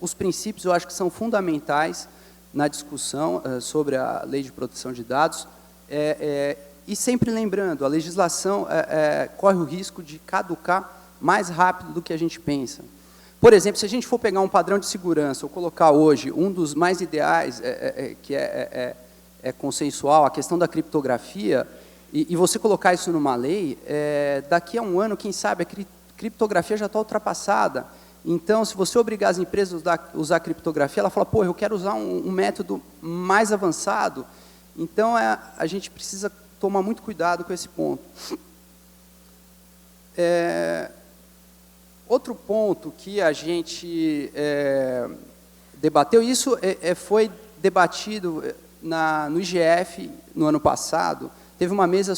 os princípios eu acho que são fundamentais na discussão sobre a lei de proteção de dados, e sempre lembrando, a legislação corre o risco de caducar mais rápido do que a gente pensa. Por exemplo, se a gente for pegar um padrão de segurança, ou colocar hoje um dos mais ideais, que é consensual, a questão da criptografia, e você colocar isso numa lei, daqui a um ano, quem sabe, a criptografia já está ultrapassada. Então, se você obrigar as empresas a usar criptografia, ela fala, pô, eu quero usar um método mais avançado. Então, a gente precisa tomar muito cuidado com esse ponto. Outro ponto que a gente debateu, isso foi debatido no IGF no ano passado, teve uma mesa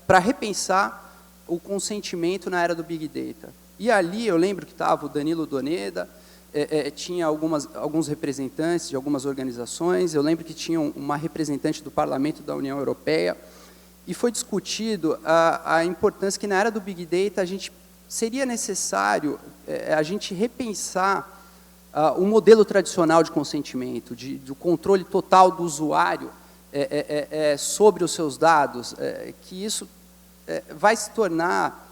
para repensar o consentimento na era do Big Data. E ali eu lembro que estava o Danilo Doneda, tinha alguns representantes de algumas organizações, eu lembro que tinha uma representante do Parlamento da União Europeia, e foi discutido a importância que na era do Big Data seria necessário a gente repensar o modelo tradicional de consentimento, do controle total do usuário sobre os seus dados, que isso vai se tornar,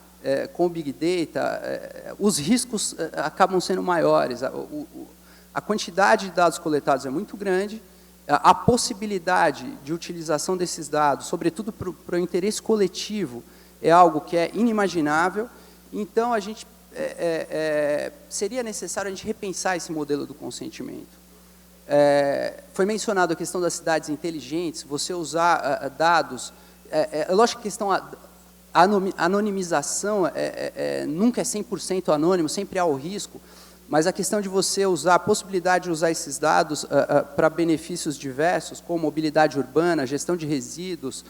com o Big Data, os riscos acabam sendo maiores, a quantidade de dados coletados é muito grande, a possibilidade de utilização desses dados, sobretudo para o interesse coletivo, é algo que é inimaginável. Então, seria necessário a gente repensar esse modelo do consentimento. Foi mencionado a questão das cidades inteligentes, você usar dados. Lógico que a questão a anonimização nunca é 100% anônimo, sempre há o risco, mas a questão de você usar, a possibilidade de usar esses dados para benefícios diversos, como mobilidade urbana, gestão de resíduos,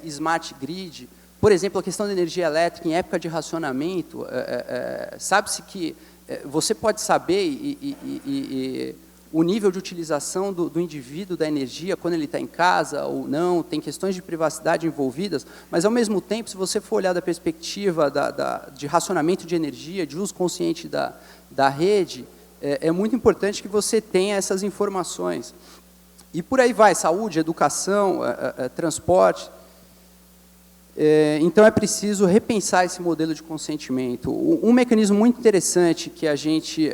smart grid, por exemplo, a questão da energia elétrica em época de racionamento, sabe-se que você pode saber o nível de utilização do indivíduo da energia, quando ele está em casa ou não, tem questões de privacidade envolvidas, mas, ao mesmo tempo, se você for olhar da perspectiva de racionamento de energia, de uso consciente da rede, é muito importante que você tenha essas informações. E por aí vai, saúde, educação, transporte. Então, é preciso repensar esse modelo de consentimento. Um mecanismo muito interessante que a gente,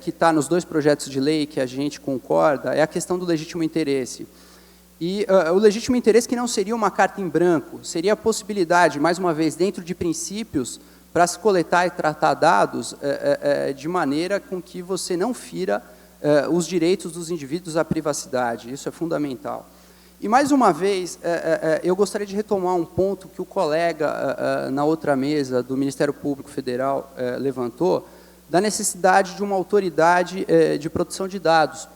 que está nos dois projetos de lei que a gente concorda, é a questão do legítimo interesse. E o legítimo interesse que não seria uma carta em branco, seria a possibilidade, mais uma vez, dentro de princípios, para se coletar e tratar dados de maneira com que você não fira os direitos dos indivíduos à privacidade. Isso é fundamental. E, mais uma vez, eu gostaria de retomar um ponto que o colega, na outra mesa do Ministério Público Federal, levantou, da necessidade de uma autoridade de proteção de dados.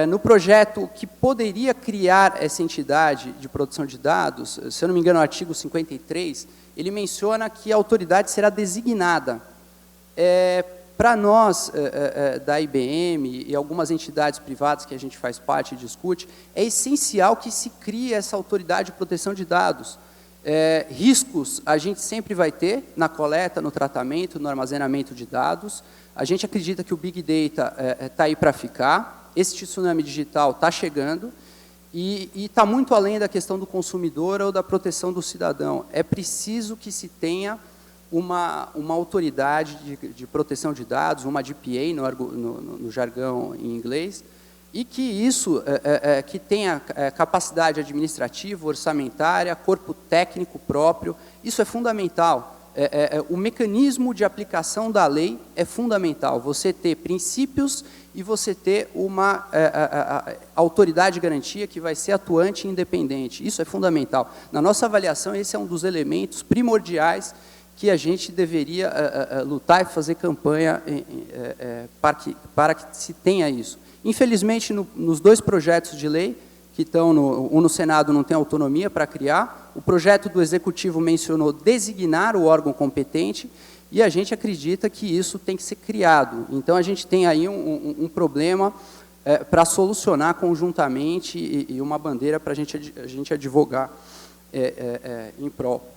No projeto que poderia criar essa entidade de proteção de dados, se eu não me engano, o artigo 53, ele menciona que a autoridade será designada. Para nós, da IBM e algumas entidades privadas que a gente faz parte e discute, é essencial que se crie essa autoridade de proteção de dados. Riscos a gente sempre vai ter na coleta, no tratamento, no armazenamento de dados. A gente acredita que o Big Data está aí para ficar, esse tsunami digital está chegando e está muito além da questão do consumidor ou da proteção do cidadão. É preciso que se tenha uma autoridade de proteção de dados, uma DPA no jargão em inglês, e que isso que tenha capacidade administrativa, orçamentária, corpo técnico próprio, isso é fundamental. O mecanismo de aplicação da lei é fundamental, você ter princípios e você ter uma autoridade de garantia que vai ser atuante e independente, isso é fundamental. Na nossa avaliação, esse é um dos elementos primordiais que a gente deveria lutar e fazer campanha para que se tenha isso. Infelizmente, nos dois projetos de lei, que estão no Senado não têm autonomia para criar. O projeto do Executivo mencionou designar o órgão competente, e a gente acredita que isso tem que ser criado. Então, a gente tem aí um problema para solucionar conjuntamente e uma bandeira para a gente advogar em prol.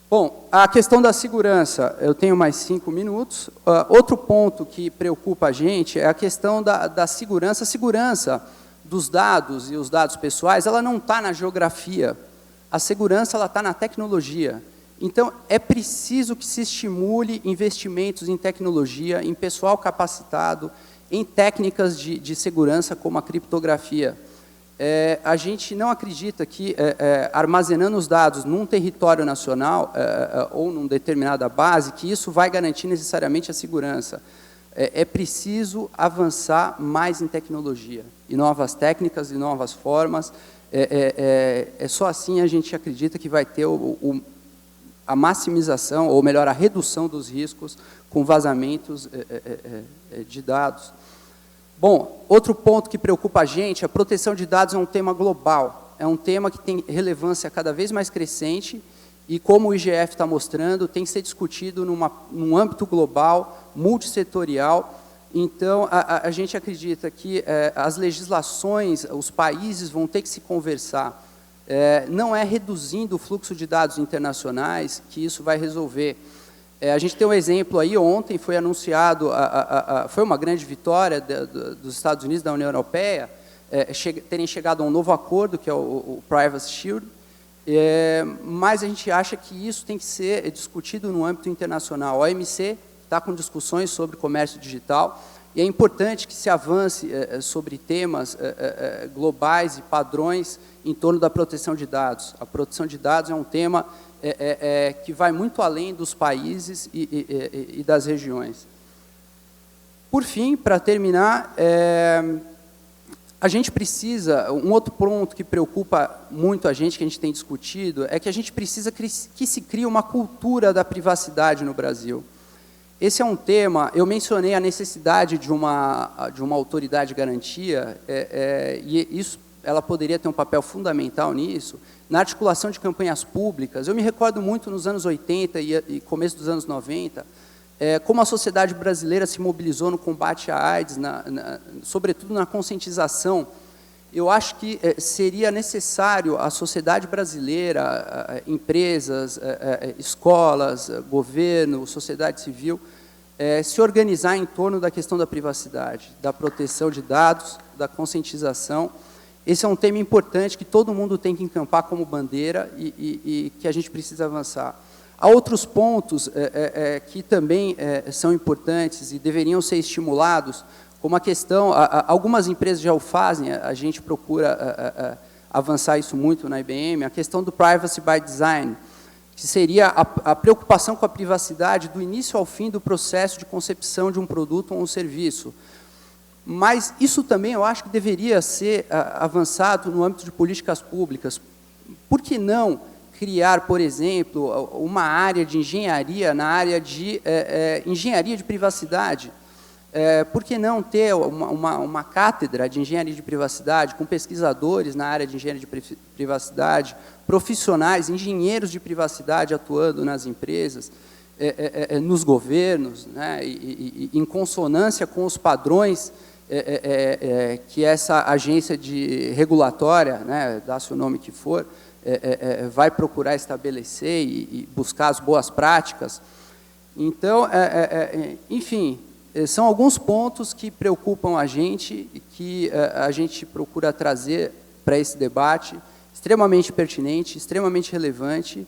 Bom, a questão da segurança, eu tenho mais 5 minutos. Outro ponto que preocupa a gente é a questão da segurança. A segurança dos dados e os dados pessoais, ela não está na geografia. A segurança ela está na tecnologia. Então, é preciso que se estimule investimentos em tecnologia, em pessoal capacitado, em técnicas de segurança, como a criptografia. A gente não acredita que, armazenando os dados num território nacional ou numa determinada base, que isso vai garantir necessariamente a segurança. É preciso avançar mais em tecnologia, em novas técnicas, em novas formas. Só assim a gente acredita que vai ter a maximização, ou melhor, a redução dos riscos com vazamentos de dados. Bom, outro ponto que preocupa a gente, a proteção de dados é um tema global, é um tema que tem relevância cada vez mais crescente e, como o IGF está mostrando, tem que ser discutido num âmbito global, multissetorial. Então, a gente acredita que as legislações, os países vão ter que se conversar. Não é reduzindo o fluxo de dados internacionais que isso vai resolver. A gente tem um exemplo aí, ontem foi anunciado, foi uma grande vitória dos Estados Unidos, da União Europeia, terem chegado a um novo acordo, que é o Privacy Shield, mas a gente acha que isso tem que ser discutido no âmbito internacional. A OMC está com discussões sobre comércio digital, e é importante que se avance sobre temas globais e padrões em torno da proteção de dados. A proteção de dados é um tema que vai muito além dos países e das regiões. Por fim, para terminar, a gente precisa, um outro ponto que preocupa muito a gente, que a gente tem discutido, é que a gente precisa que se crie uma cultura da privacidade no Brasil. Esse é um tema, eu mencionei a necessidade de uma autoridade de garantia, e isso, ela poderia ter um papel fundamental nisso, na articulação de campanhas públicas. Eu me recordo muito nos anos 80 e começo dos anos 90, como a sociedade brasileira se mobilizou no combate à AIDS, sobretudo na conscientização. Eu acho que seria necessário a sociedade brasileira, empresas, escolas, governo, sociedade civil, se organizar em torno da questão da privacidade, da proteção de dados, da conscientização. Esse é um tema importante que todo mundo tem que encampar como bandeira e que a gente precisa avançar. Há outros pontos que também são importantes e deveriam ser estimulados, como a questão, algumas empresas já o fazem, a gente procura avançar isso muito na IBM, a questão do Privacy by Design, que seria a preocupação com a privacidade do início ao fim do processo de concepção de um produto ou um serviço. Mas isso também eu acho que deveria ser avançado no âmbito de políticas públicas. Por que não criar, por exemplo, uma área de engenharia na área de engenharia de privacidade? Por que não ter uma cátedra de engenharia de privacidade com pesquisadores na área de engenharia de privacidade, profissionais, engenheiros de privacidade atuando nas empresas, nos governos, né, e em consonância com os padrões que essa agência regulatória, né, dá-se o nome que for, vai procurar estabelecer e buscar as boas práticas. Então, enfim, são alguns pontos que preocupam a gente e que a gente procura trazer para esse debate, extremamente pertinente, extremamente relevante,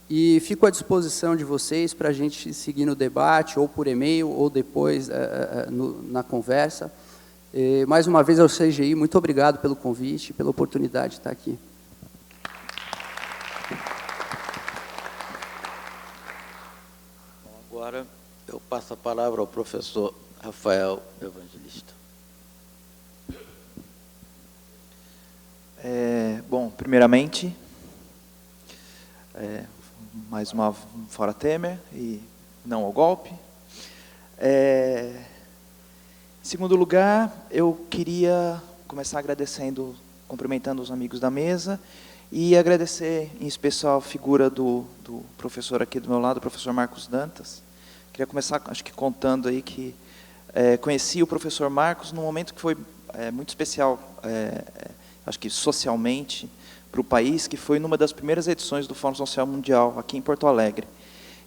e fico à disposição de vocês para a gente seguir no debate, ou por e-mail, ou depois na conversa. Mais uma vez ao CGI, muito obrigado pelo convite e pela oportunidade de estar aqui. Agora eu passo a palavra ao professor Rafael Evangelista. Bom, primeiramente, mais uma Fora Temer e não ao golpe. Em segundo lugar, eu queria começar agradecendo cumprimentando os amigos da mesa e agradecer em especial a figura do professor aqui do meu lado, o professor Marcos Dantas. Queria começar, acho que contando aí que conheci o professor Marcos num momento que foi muito especial, acho que socialmente, para o país, que foi numa das primeiras edições do Fórum Social Mundial, aqui em Porto Alegre.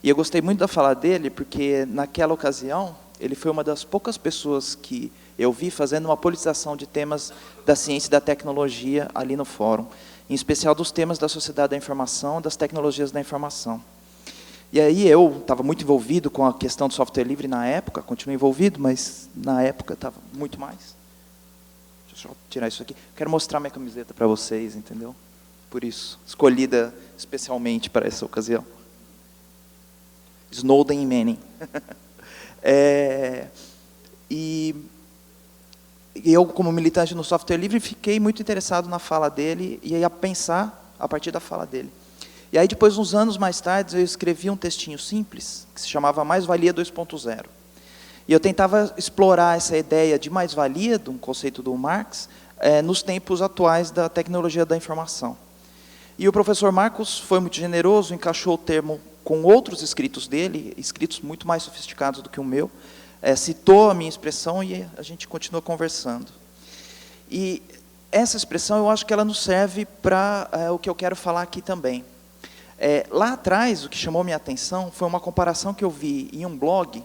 E eu gostei muito da fala dele, porque naquela ocasião, ele foi uma das poucas pessoas que eu vi fazendo uma politização de temas da ciência e da tecnologia ali no fórum, em especial dos temas da sociedade da informação, das tecnologias da informação. E aí eu estava muito envolvido com a questão do software livre na época, continuo envolvido, mas na época estava muito mais. Deixa eu só tirar isso aqui. Quero mostrar minha camiseta para vocês, entendeu? Por isso, escolhida especialmente para essa ocasião. Snowden e Manning. E eu, como militante no software livre, fiquei muito interessado na fala dele e a pensar a partir da fala dele. E aí, depois, uns anos mais tarde, eu escrevi um textinho simples, que se chamava Mais-Valia 2.0. E eu tentava explorar essa ideia de mais-valia, de um conceito do Marx, nos tempos atuais da tecnologia da informação. E o professor Marcos foi muito generoso, encaixou o termo com outros escritos dele, escritos muito mais sofisticados do que o meu, citou a minha expressão e a gente continua conversando. E essa expressão, eu acho que ela nos serve para o que eu quero falar aqui também. Lá atrás, o que chamou minha atenção foi uma comparação que eu vi em um blog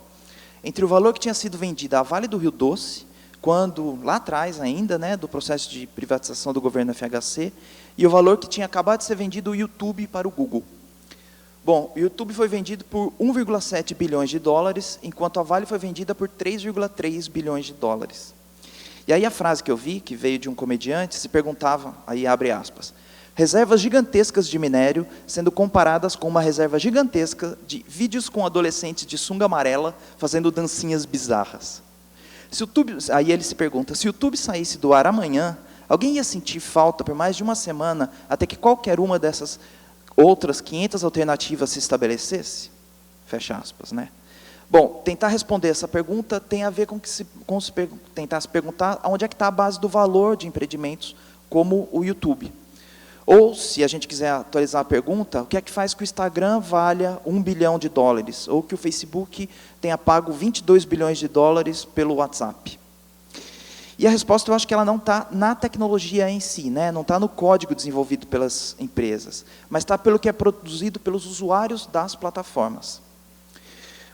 entre o valor que tinha sido vendido à Vale do Rio Doce, quando, lá atrás ainda, do processo de privatização do governo FHC, e o valor que tinha acabado de ser vendido o YouTube para o Google. Bom, o YouTube foi vendido por 1,7 bilhões de dólares, enquanto a Vale foi vendida por 3,3 bilhões de dólares. E aí a frase que eu vi, que veio de um comediante, se perguntava, aí abre aspas, reservas gigantescas de minério sendo comparadas com uma reserva gigantesca de vídeos com adolescentes de sunga amarela fazendo dancinhas bizarras. Se o YouTube, aí ele se pergunta, se o YouTube saísse do ar amanhã, alguém ia sentir falta por mais de uma semana até que qualquer uma dessas outras 500 alternativas se estabelecesse? Fecha aspas, né? Bom, tentar responder essa pergunta tem a ver com tentar se perguntar onde é que está a base do valor de empreendimentos como o YouTube. Ou, se a gente quiser atualizar a pergunta, o que é que faz que o Instagram valha 1 bilhão de dólares? Ou que o Facebook tenha pago 22 bilhões de dólares pelo WhatsApp? E a resposta, eu acho que ela não está na tecnologia em si, não está no código desenvolvido pelas empresas, mas está pelo que é produzido pelos usuários das plataformas.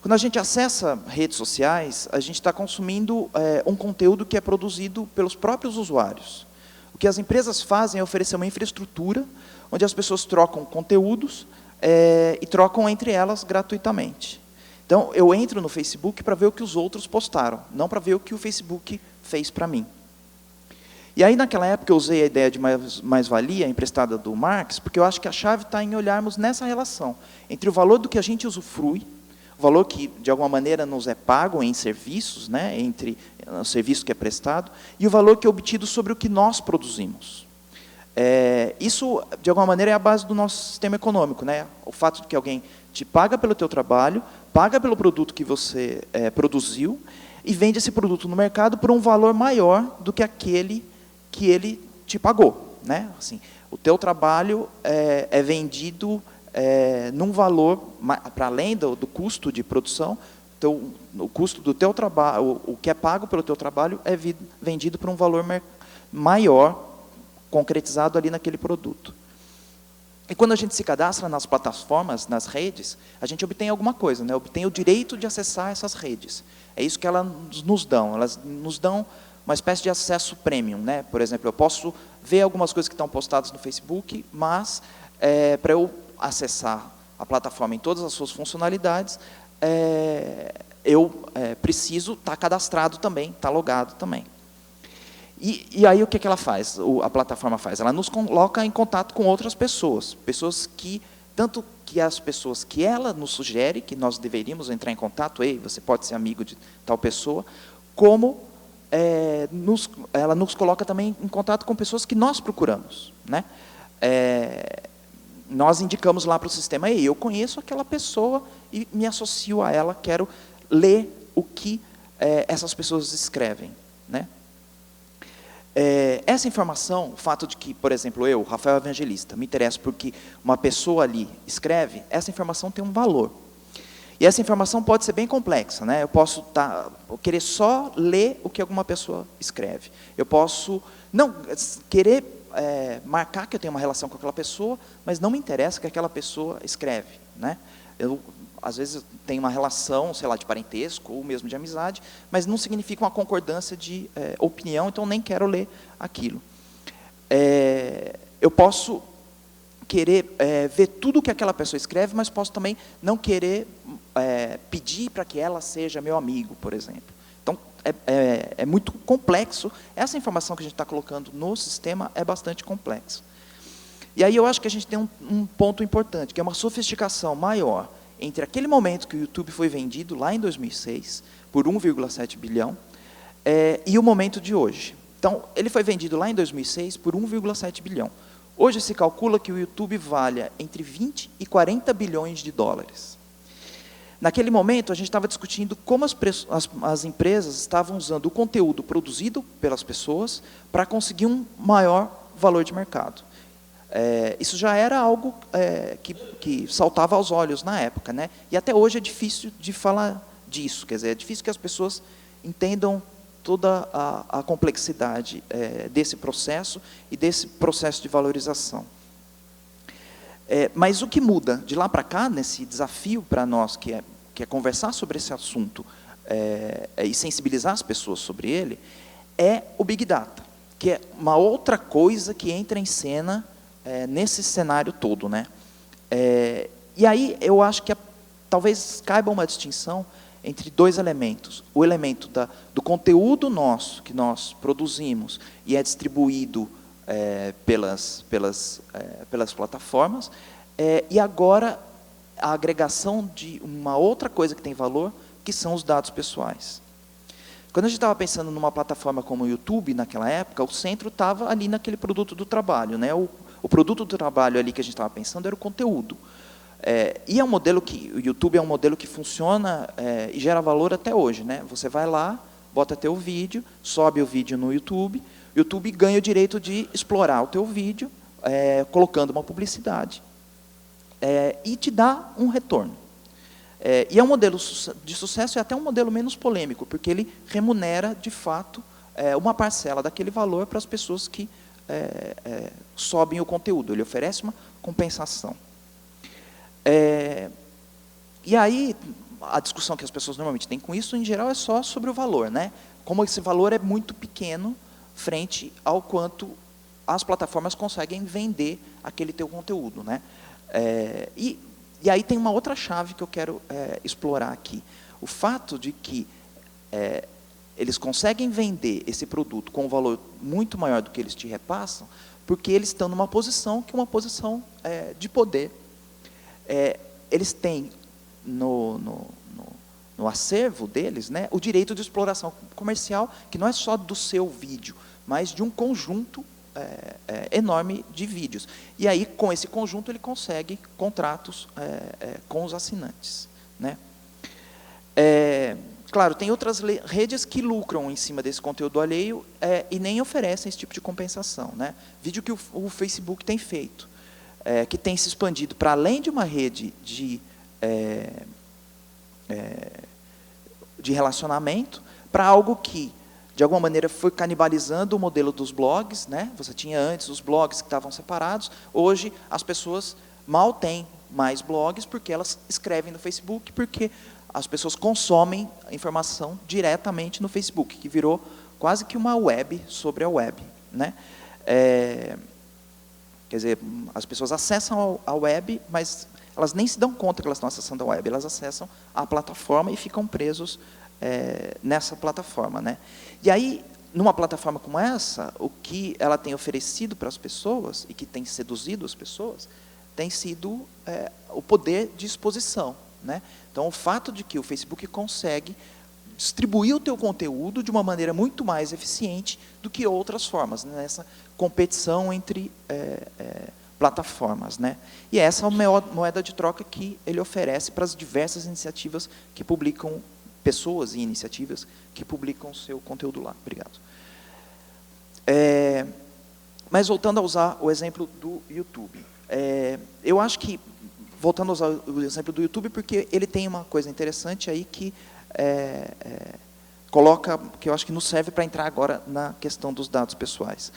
Quando a gente acessa redes sociais, a gente está consumindo um conteúdo que é produzido pelos próprios usuários. O que as empresas fazem é oferecer uma infraestrutura onde as pessoas trocam conteúdos e trocam entre elas gratuitamente. Então, eu entro no Facebook para ver o que os outros postaram, não para ver o que o Facebook fez para mim. E aí, naquela época, eu usei a ideia de mais-valia emprestada do Marx, porque eu acho que a chave está em olharmos nessa relação entre o valor do que a gente usufrui, o valor que, de alguma maneira, nos é pago em serviços, entre o serviço que é prestado, e o valor que é obtido sobre o que nós produzimos. Isso, de alguma maneira, é a base do nosso sistema econômico, O fato de que alguém te paga pelo teu trabalho, paga pelo produto que você produziu, e vende esse produto no mercado por um valor maior do que aquele que ele te pagou. Assim, o teu trabalho é vendido num valor, para além do custo de produção, o custo do teu trabalho, o que é pago pelo teu trabalho é vendido por um valor maior, concretizado ali naquele produto. E quando a gente se cadastra nas plataformas, nas redes, a gente obtém alguma coisa, obtém o direito de acessar essas redes. É isso que elas nos dão. Elas nos dão uma espécie de acesso premium. Por exemplo, eu posso ver algumas coisas que estão postadas no Facebook, mas para eu acessar a plataforma em todas as suas funcionalidades, eu preciso estar cadastrado também, estar logado também. E aí o que ela faz, a plataforma faz? Ela nos coloca em contato com outras pessoas, tanto que as pessoas que ela nos sugere, que nós deveríamos entrar em contato, você pode ser amigo de tal pessoa, como ela nos coloca também em contato com pessoas que nós procuramos. Nós indicamos lá para o sistema, eu conheço aquela pessoa e me associo a ela, quero ler o que essas pessoas escrevem. essa informação, o fato de que, por exemplo, eu, Rafael Evangelista, me interesso porque uma pessoa ali escreve, essa informação tem um valor. E essa informação pode ser bem complexa, né? Eu posso querer só ler o que alguma pessoa escreve. Eu posso não querer marcar que eu tenho uma relação com aquela pessoa, mas não me interessa o que aquela pessoa escreve, né? Eu, às vezes, tenho uma relação, sei lá, de parentesco ou mesmo de amizade, mas não significa uma concordância de opinião, então nem quero ler aquilo. Eu posso querer ver tudo o que aquela pessoa escreve, mas posso também não querer pedir para que ela seja meu amigo, por exemplo. Então, é muito complexo. Essa informação que a gente está colocando no sistema é bastante complexa. E aí eu acho que a gente tem um ponto importante, que é uma sofisticação maior entre aquele momento que o YouTube foi vendido, lá em 2006, por 1,7 bilhão, e o momento de hoje. Então, ele foi vendido lá em 2006 por 1,7 bilhão. Hoje se calcula que o YouTube valha entre 20 e 40 bilhões de dólares. Naquele momento, a gente estava discutindo como as empresas estavam usando o conteúdo produzido pelas pessoas para conseguir um maior valor de mercado. Isso já era algo que saltava aos olhos na época, né? E até hoje é difícil de falar disso, quer dizer, é difícil que as pessoas entendam toda a complexidade desse processo e desse processo de valorização. Mas o que muda de lá para cá, nesse desafio para nós, que é conversar sobre esse assunto e sensibilizar as pessoas sobre ele, é o Big Data, que é uma outra coisa que entra em cena nesse cenário todo, né? E aí eu acho que talvez caiba uma distinção entre dois elementos. O elemento do conteúdo nosso, que nós produzimos e é distribuído pelas plataformas, e agora a agregação de uma outra coisa que tem valor, que são os dados pessoais. Quando a gente estava pensando numa plataforma como o YouTube, naquela época, o centro estava ali naquele produto do trabalho, né? O produto do trabalho ali que a gente estava pensando era o conteúdo. E é um modelo o YouTube é um modelo que funciona e gera valor até hoje, né? Você vai lá, bota teu vídeo, sobe o vídeo no YouTube, o YouTube ganha o direito de explorar o teu vídeo, colocando uma publicidade, e te dá um retorno. E é um modelo de sucesso e até um modelo menos polêmico, porque ele remunera, de fato, uma parcela daquele valor para as pessoas que sobem o conteúdo. Ele oferece uma compensação. E aí, a discussão que as pessoas normalmente têm com isso, em geral, é só sobre o valor, né? Como esse valor é muito pequeno frente ao quanto as plataformas conseguem vender aquele teu conteúdo, né? E aí tem uma outra chave que eu quero explorar aqui. O fato de que eles conseguem vender esse produto com um valor muito maior do que eles te repassam, porque eles estão numa posição que é uma posição de poder. Eles têm no acervo deles, né, o direito de exploração comercial, que não é só do seu vídeo, mas de um conjunto enorme de vídeos. E aí, com esse conjunto, ele consegue contratos com os assinantes, né? Claro, tem outras redes que lucram em cima desse conteúdo alheio e nem oferecem esse tipo de compensação, né? Vídeo que o Facebook tem feito, que tem se expandido para além de uma rede de relacionamento, para algo que, de alguma maneira, foi canibalizando o modelo dos blogs, né? Você tinha antes os blogs que estavam separados, hoje as pessoas mal têm mais blogs, porque elas escrevem no Facebook, porque as pessoas consomem a informação diretamente no Facebook, que virou quase que uma web sobre a web, né? Quer dizer, as pessoas acessam a web, mas elas nem se dão conta que elas estão acessando a web, elas acessam a plataforma e ficam presos nessa plataforma, né? E aí, numa plataforma como essa, o que ela tem oferecido para as pessoas, e que tem seduzido as pessoas, tem sido o poder de exposição, né? Então, o fato de que o Facebook consegue distribuir o teu conteúdo de uma maneira muito mais eficiente do que outras formas, né? Nessa competição entre plataformas, né? E essa é a moeda de troca que ele oferece para as diversas iniciativas que publicam, pessoas e iniciativas que publicam o seu conteúdo lá. Obrigado. Mas voltando a usar o exemplo do YouTube. Eu acho que, voltando a usar o exemplo do YouTube, porque ele tem uma coisa interessante aí que coloca, que eu acho que nos serve para entrar agora na questão dos dados pessoais.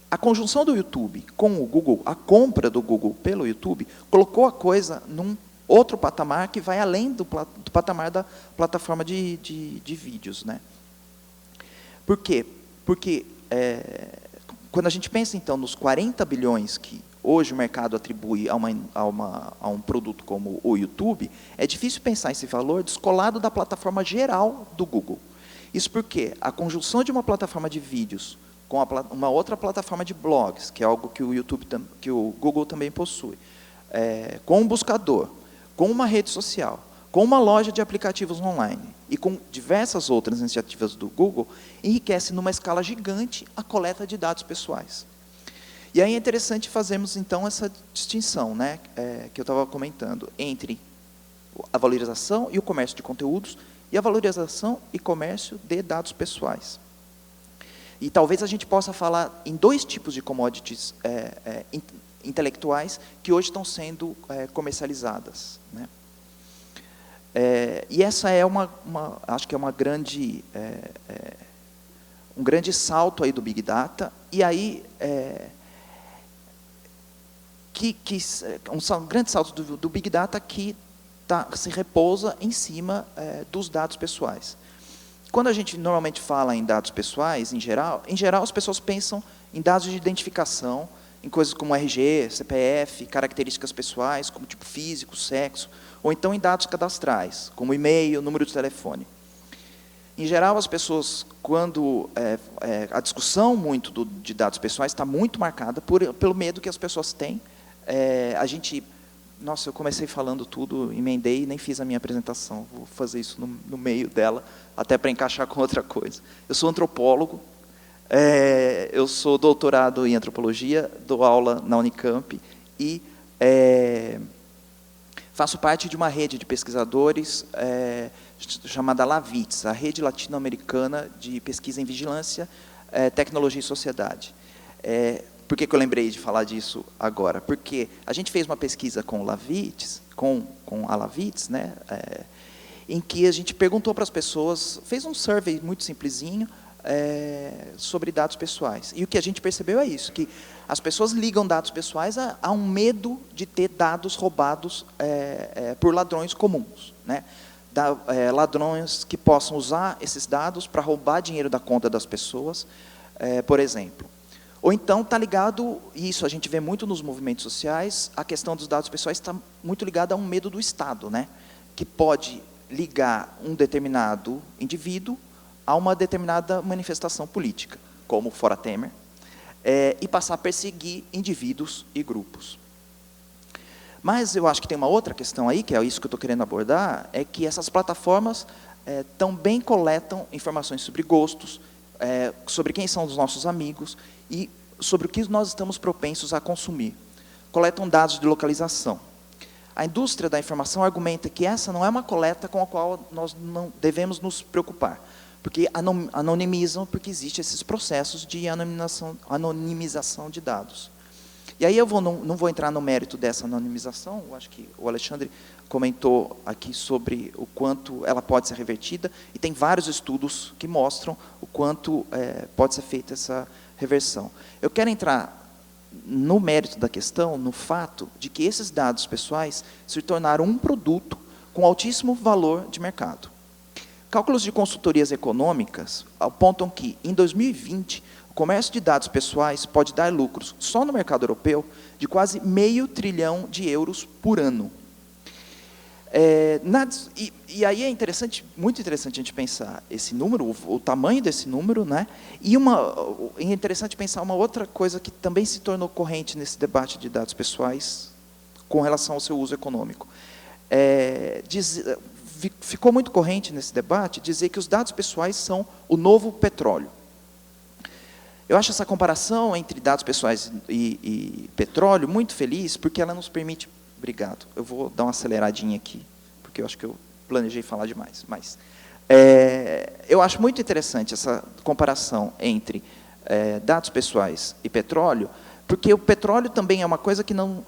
A conjunção do YouTube com o Google, a compra do Google pelo YouTube, colocou a coisa num outro patamar que vai além do patamar da plataforma de vídeos, né? Por quê? Porque quando a gente pensa, então, nos 40 bilhões que hoje o mercado atribui a um produto como o YouTube, é difícil pensar esse valor descolado da plataforma geral do Google. Isso porque a conjunção de uma plataforma de vídeos com uma outra plataforma de blogs, que é algo que o Google também possui, com um buscador, com uma rede social, com uma loja de aplicativos online e com diversas outras iniciativas do Google, enriquece numa escala gigante a coleta de dados pessoais. E aí é interessante fazermos, então, essa distinção, né, que eu estava comentando, entre a valorização e o comércio de conteúdos e a valorização e comércio de dados pessoais. E talvez a gente possa falar em dois tipos de commodities intelectuais que hoje estão sendo comercializadas, né? E essa é acho que é uma grande, um grande salto aí do Big Data, e aí um grande salto do Big Data que se repousa em cima dos dados pessoais. Quando a gente normalmente fala em dados pessoais, em geral as pessoas pensam em dados de identificação, em coisas como RG, CPF, características pessoais, como tipo físico, sexo, ou então em dados cadastrais, como e-mail, número de telefone. Em geral, as pessoas, quando a discussão muito de dados pessoais está muito marcada pelo medo que as pessoas têm. Nossa, eu comecei falando tudo, emendei e nem fiz a minha apresentação. Vou fazer isso no meio dela, até para encaixar com outra coisa. Eu sou antropólogo, eu sou doutorado em antropologia, dou aula na Unicamp e faço parte de uma rede de pesquisadores chamada LAVITS, a Rede Latino-Americana de Pesquisa em Vigilância, Tecnologia e Sociedade. Por que eu lembrei de falar disso agora? Porque a gente fez uma pesquisa com o LAVITS, com a LAVITS, né, em que a gente perguntou para as pessoas, fez um survey muito simplesinho sobre dados pessoais. E o que a gente percebeu é isso, que as pessoas ligam dados pessoais a um medo de ter dados roubados por ladrões comuns, né? Ladrões que possam usar esses dados para roubar dinheiro da conta das pessoas, por exemplo. Ou então está ligado, e isso a gente vê muito nos movimentos sociais, a questão dos dados pessoais está muito ligada a um medo do Estado, né? Que pode ligar um determinado indivíduo a uma determinada manifestação política, como o Fora Temer, e passar a perseguir indivíduos e grupos. Mas eu acho que tem uma outra questão aí, que é isso que eu estou querendo abordar, é que essas plataformas também coletam informações sobre gostos, sobre quem são os nossos amigos e sobre o que nós estamos propensos a consumir. Coletam dados de localização. A indústria da informação argumenta que essa não é uma coleta com a qual nós não devemos nos preocupar, porque anonimizam, porque existem esses processos de anonimização de dados. E aí eu não vou entrar no mérito dessa anonimização, eu acho que o Alexandre comentou aqui sobre o quanto ela pode ser revertida, e tem vários estudos que mostram o quanto pode ser feita essa reversão. Eu quero entrar no mérito da questão, no fato de que esses dados pessoais se tornaram um produto com altíssimo valor de mercado. Cálculos de consultorias econômicas apontam que, em 2020, o comércio de dados pessoais pode dar lucros, só no mercado europeu, de quase €500 bilhão por ano. E aí é interessante, muito interessante a gente pensar esse número, o tamanho desse número, né? E é interessante pensar uma outra coisa que também se tornou corrente nesse debate de dados pessoais com relação ao seu uso econômico. Ficou muito corrente nesse debate dizer que os dados pessoais são o novo petróleo. Eu acho essa comparação entre dados pessoais e petróleo muito feliz, porque ela nos permite... Obrigado. Eu vou dar uma aceleradinha aqui, porque eu acho que eu planejei falar demais. Mas eu acho muito interessante essa comparação entre dados pessoais e petróleo, porque o petróleo também é uma coisa que não...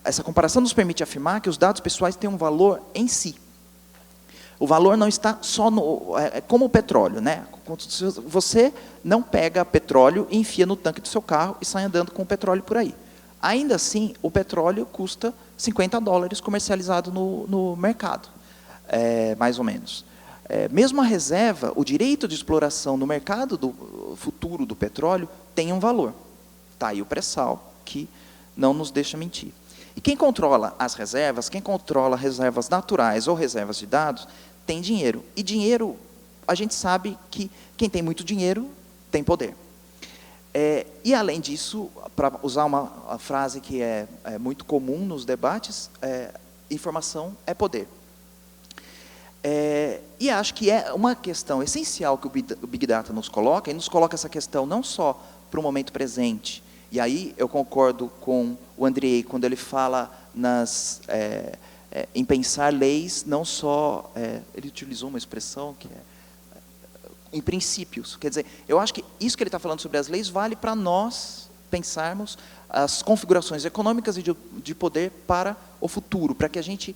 essa comparação nos permite afirmar que os dados pessoais têm um valor em si. O valor não está só no... como o petróleo, né? Você não pega petróleo e enfia no tanque do seu carro e sai andando com o petróleo por aí. Ainda assim, o petróleo custa $50 comercializado no mercado, mais ou menos. Mesmo a reserva, o direito de exploração no mercado do futuro do petróleo tem um valor. Está aí o pré-sal, que não nos deixa mentir. E quem controla as reservas, quem controla reservas naturais ou reservas de dados, tem dinheiro. E dinheiro, a gente sabe que quem tem muito dinheiro tem poder. E, além disso, para usar uma frase que é muito comum nos debates, informação é poder. E acho que é uma questão essencial que o Big Data nos coloca, e nos coloca essa questão não só para o momento presente, e aí eu concordo com o Andrei, quando ele fala em pensar leis, não só... ele utilizou uma expressão que em princípios. Quer dizer, eu acho que isso que ele está falando sobre as leis vale para nós pensarmos as configurações econômicas e de poder para o futuro, para que a gente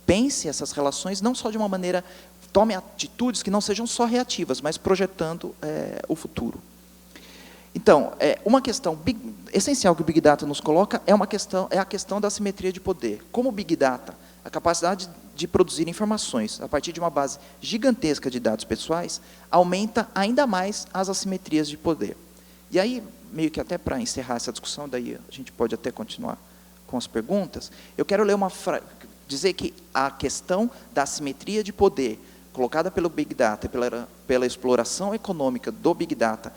pense essas relações não só de uma maneira... tome atitudes que não sejam só reativas, mas projetando o futuro. Então, uma questão essencial que o Big Data nos coloca é a questão da assimetria de poder. Como o Big Data, a capacidade de produzir informações a partir de uma base gigantesca de dados pessoais, aumenta ainda mais as assimetrias de poder. E aí, meio que até para encerrar essa discussão, daí a gente pode até continuar com as perguntas, eu quero ler dizer que a questão da assimetria de poder, colocada pelo Big Data, pela exploração econômica do Big Data,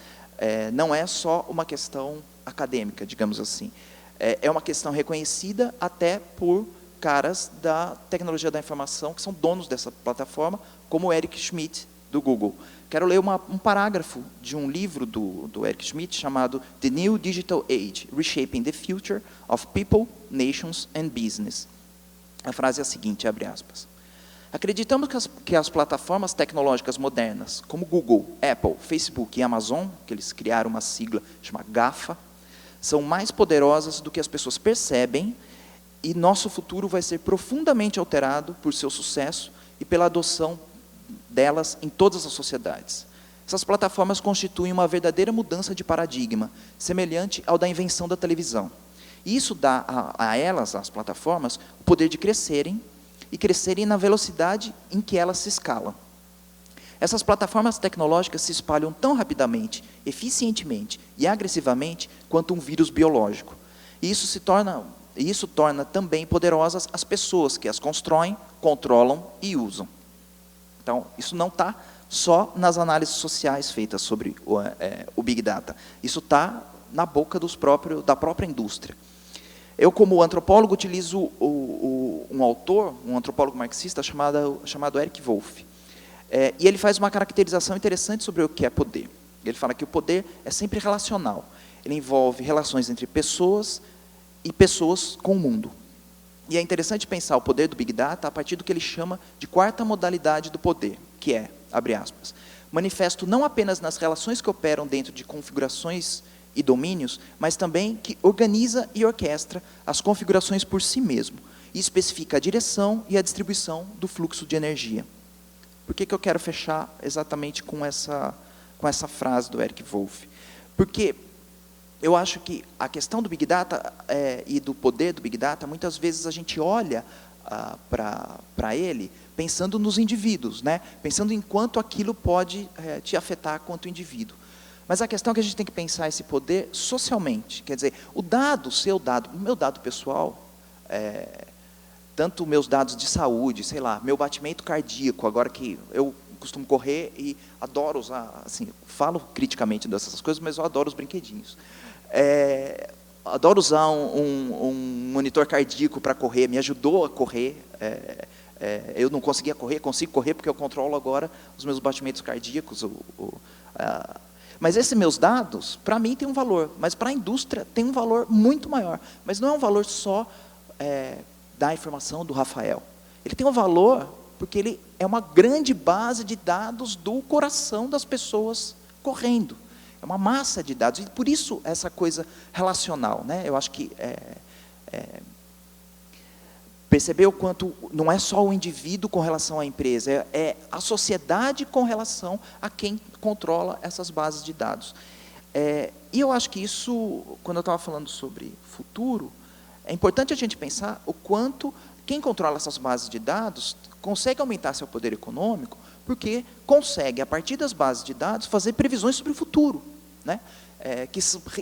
não é só uma questão acadêmica, digamos assim. É uma questão reconhecida até por caras da tecnologia da informação, que são donos dessa plataforma, como o Eric Schmidt, do Google. Quero ler um parágrafo de um livro do Eric Schmidt, chamado The New Digital Age, Reshaping the Future of People, Nations and Business. A frase é a seguinte, abre aspas. Acreditamos que as plataformas tecnológicas modernas, como Google, Apple, Facebook e Amazon, que eles criaram uma sigla chamada GAFA, são mais poderosas do que as pessoas percebem, e nosso futuro vai ser profundamente alterado por seu sucesso e pela adoção delas em todas as sociedades. Essas plataformas constituem uma verdadeira mudança de paradigma, semelhante ao da invenção da televisão. E isso dá a elas, às plataformas, o poder de crescerem, e crescerem na velocidade em que elas se escalam. Essas plataformas tecnológicas se espalham tão rapidamente, eficientemente e agressivamente quanto um vírus biológico. E isso torna também poderosas as pessoas que as constroem, controlam e usam. Então, isso não está só nas análises sociais feitas sobre o Big Data. Isso está na boca da própria indústria. Eu, como antropólogo, utilizo um autor, um antropólogo marxista, chamado Eric Wolff. E ele faz uma caracterização interessante sobre o que é poder. Ele fala que o poder é sempre relacional. Ele envolve relações entre pessoas e pessoas com o mundo. E é interessante pensar o poder do Big Data a partir do que ele chama de quarta modalidade do poder, que é, abre aspas, manifesto não apenas nas relações que operam dentro de configurações e domínios, mas também que organiza e orquestra as configurações por si mesmo, e especifica a direção e a distribuição do fluxo de energia. Por que eu quero fechar exatamente com essa frase do Eric Wolff? Porque eu acho que a questão do Big Data e do poder do Big Data, muitas vezes a gente olha para ele pensando nos indivíduos, né? Pensando em quanto aquilo pode te afetar quanto indivíduo. Mas a questão é que a gente tem que pensar esse poder socialmente. Quer dizer, o meu dado pessoal, tanto meus dados de saúde, sei lá, meu batimento cardíaco, agora que eu costumo correr e adoro usar, assim, falo criticamente dessas coisas, mas eu adoro os brinquedinhos. Adoro usar um monitor cardíaco para correr, me ajudou a correr. Eu não conseguia correr, consigo correr porque eu controlo agora os meus batimentos cardíacos. Mas esses meus dados, para mim, tem um valor, mas para a indústria tem um valor muito maior. Mas não é um valor só da informação do Rafael. Ele tem um valor porque ele é uma grande base de dados do coração das pessoas correndo. É uma massa de dados, e por isso essa coisa relacional, né? Eu acho que perceber o quanto não é só o indivíduo com relação à empresa, é a sociedade com relação a quem controla essas bases de dados. E eu acho que isso, quando eu estava falando sobre futuro, é importante a gente pensar o quanto quem controla essas bases de dados consegue aumentar seu poder econômico, porque consegue, a partir das bases de dados, fazer previsões sobre o futuro, né?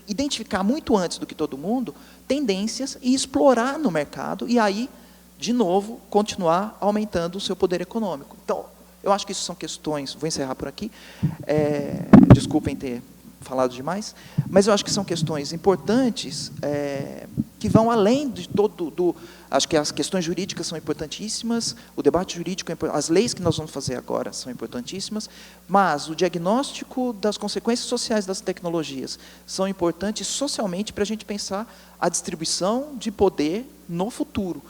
Identificar muito antes do que todo mundo tendências e explorar no mercado, e aí, de novo, continuar aumentando o seu poder econômico. Então, eu acho que isso são questões, vou encerrar por aqui, desculpem ter falado demais, mas eu acho que são questões importantes que vão além de todo acho que as questões jurídicas são importantíssimas, o debate jurídico, as leis que nós vamos fazer agora são importantíssimas, mas o diagnóstico das consequências sociais das tecnologias são importantes socialmente para a gente pensar a distribuição de poder no futuro.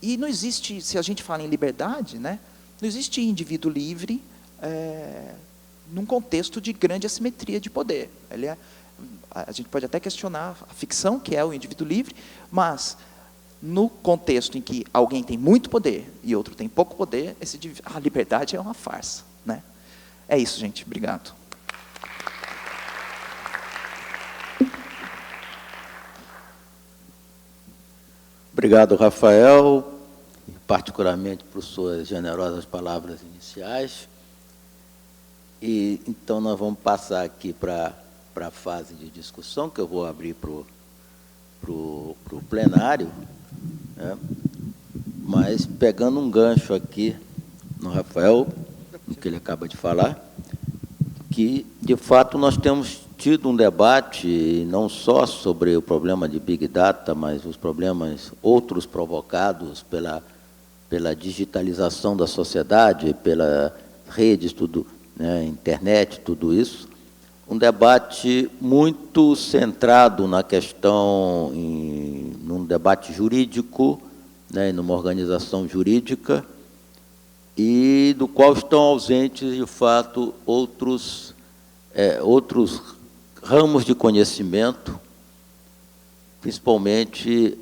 E não existe, se a gente fala em liberdade, né, não existe indivíduo livre num contexto de grande assimetria de poder. A gente pode até questionar a ficção, que é o indivíduo livre, mas no contexto em que alguém tem muito poder e outro tem pouco poder, a liberdade é uma farsa, né? É isso, gente. Obrigado. Obrigado, Rafael, particularmente por suas generosas palavras iniciais. E então nós vamos passar aqui para a fase de discussão, que eu vou abrir para o plenário, né? Mas pegando um gancho aqui no Rafael, no que ele acaba de falar, que, de fato, nós temos tido um debate não só sobre o problema de Big Data, mas os problemas outros provocados pela digitalização da sociedade, pela redes, tudo, né, internet, tudo isso, um debate muito centrado na questão, num debate jurídico, né, numa organização jurídica, e do qual estão ausentes, de fato, outros ramos de conhecimento, principalmente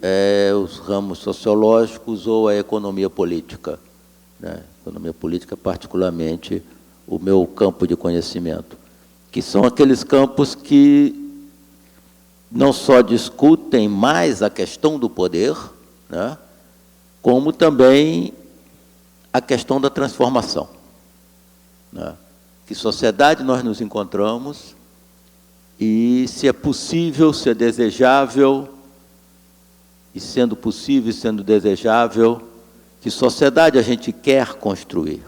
os ramos sociológicos ou a economia política, né? Economia política, particularmente, o meu campo de conhecimento, que são aqueles campos que não só discutem mais a questão do poder, né, como também a questão da transformação, né? Que sociedade nós nos encontramos e se é possível, se é desejável, e sendo possível e sendo desejável, que sociedade a gente quer construir,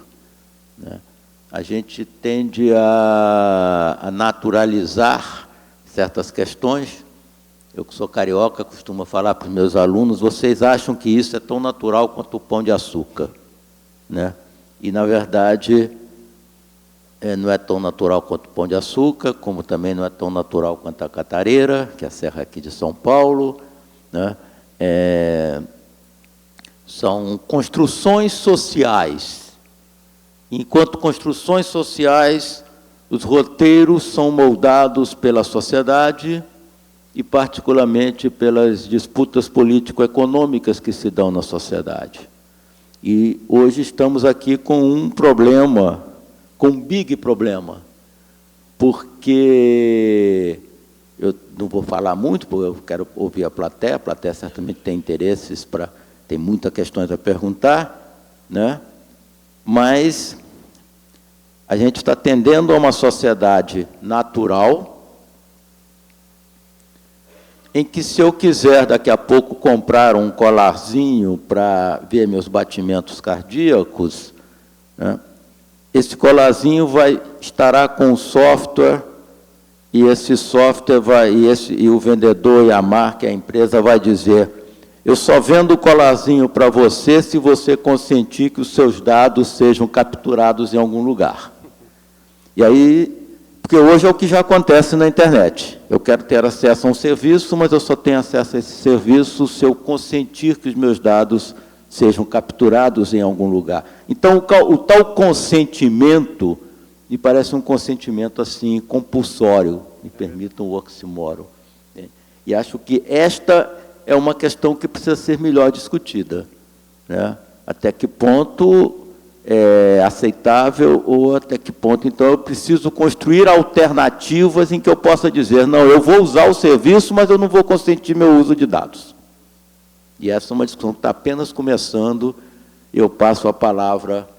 né? A gente tende a naturalizar certas questões. Eu, que sou carioca, costumo falar para os meus alunos, vocês acham que isso é tão natural quanto o pão de açúcar, né? E, na verdade, não é tão natural quanto o pão de açúcar, como também não é tão natural quanto a catareira, que é a serra aqui de São Paulo, né? São construções sociais. Enquanto construções sociais, os roteiros são moldados pela sociedade e, particularmente, pelas disputas político-econômicas que se dão na sociedade. E hoje estamos aqui com um problema, com um big problema, porque eu não vou falar muito, porque eu quero ouvir a plateia certamente tem interesses, tem muitas questões a perguntar, né? Mas a gente está tendendo a uma sociedade natural, em que, se eu quiser daqui a pouco comprar um colarzinho para ver meus batimentos cardíacos, né, esse colarzinho estará com um software, e esse software e o vendedor e a marca, a empresa vai dizer: eu só vendo o colarzinho para você se você consentir que os seus dados sejam capturados em algum lugar. E aí, porque hoje é o que já acontece na internet. Eu quero ter acesso a um serviço, mas eu só tenho acesso a esse serviço se eu consentir que os meus dados sejam capturados em algum lugar. Então, o tal consentimento me parece um consentimento assim compulsório, me permitam o oxímoron, né? E acho que esta é uma questão que precisa ser melhor discutida, né? Até que ponto é aceitável ou até que ponto, então, eu preciso construir alternativas em que eu possa dizer, não, eu vou usar o serviço, mas eu não vou consentir meu uso de dados. E essa é uma discussão que está apenas começando. Eu passo a palavra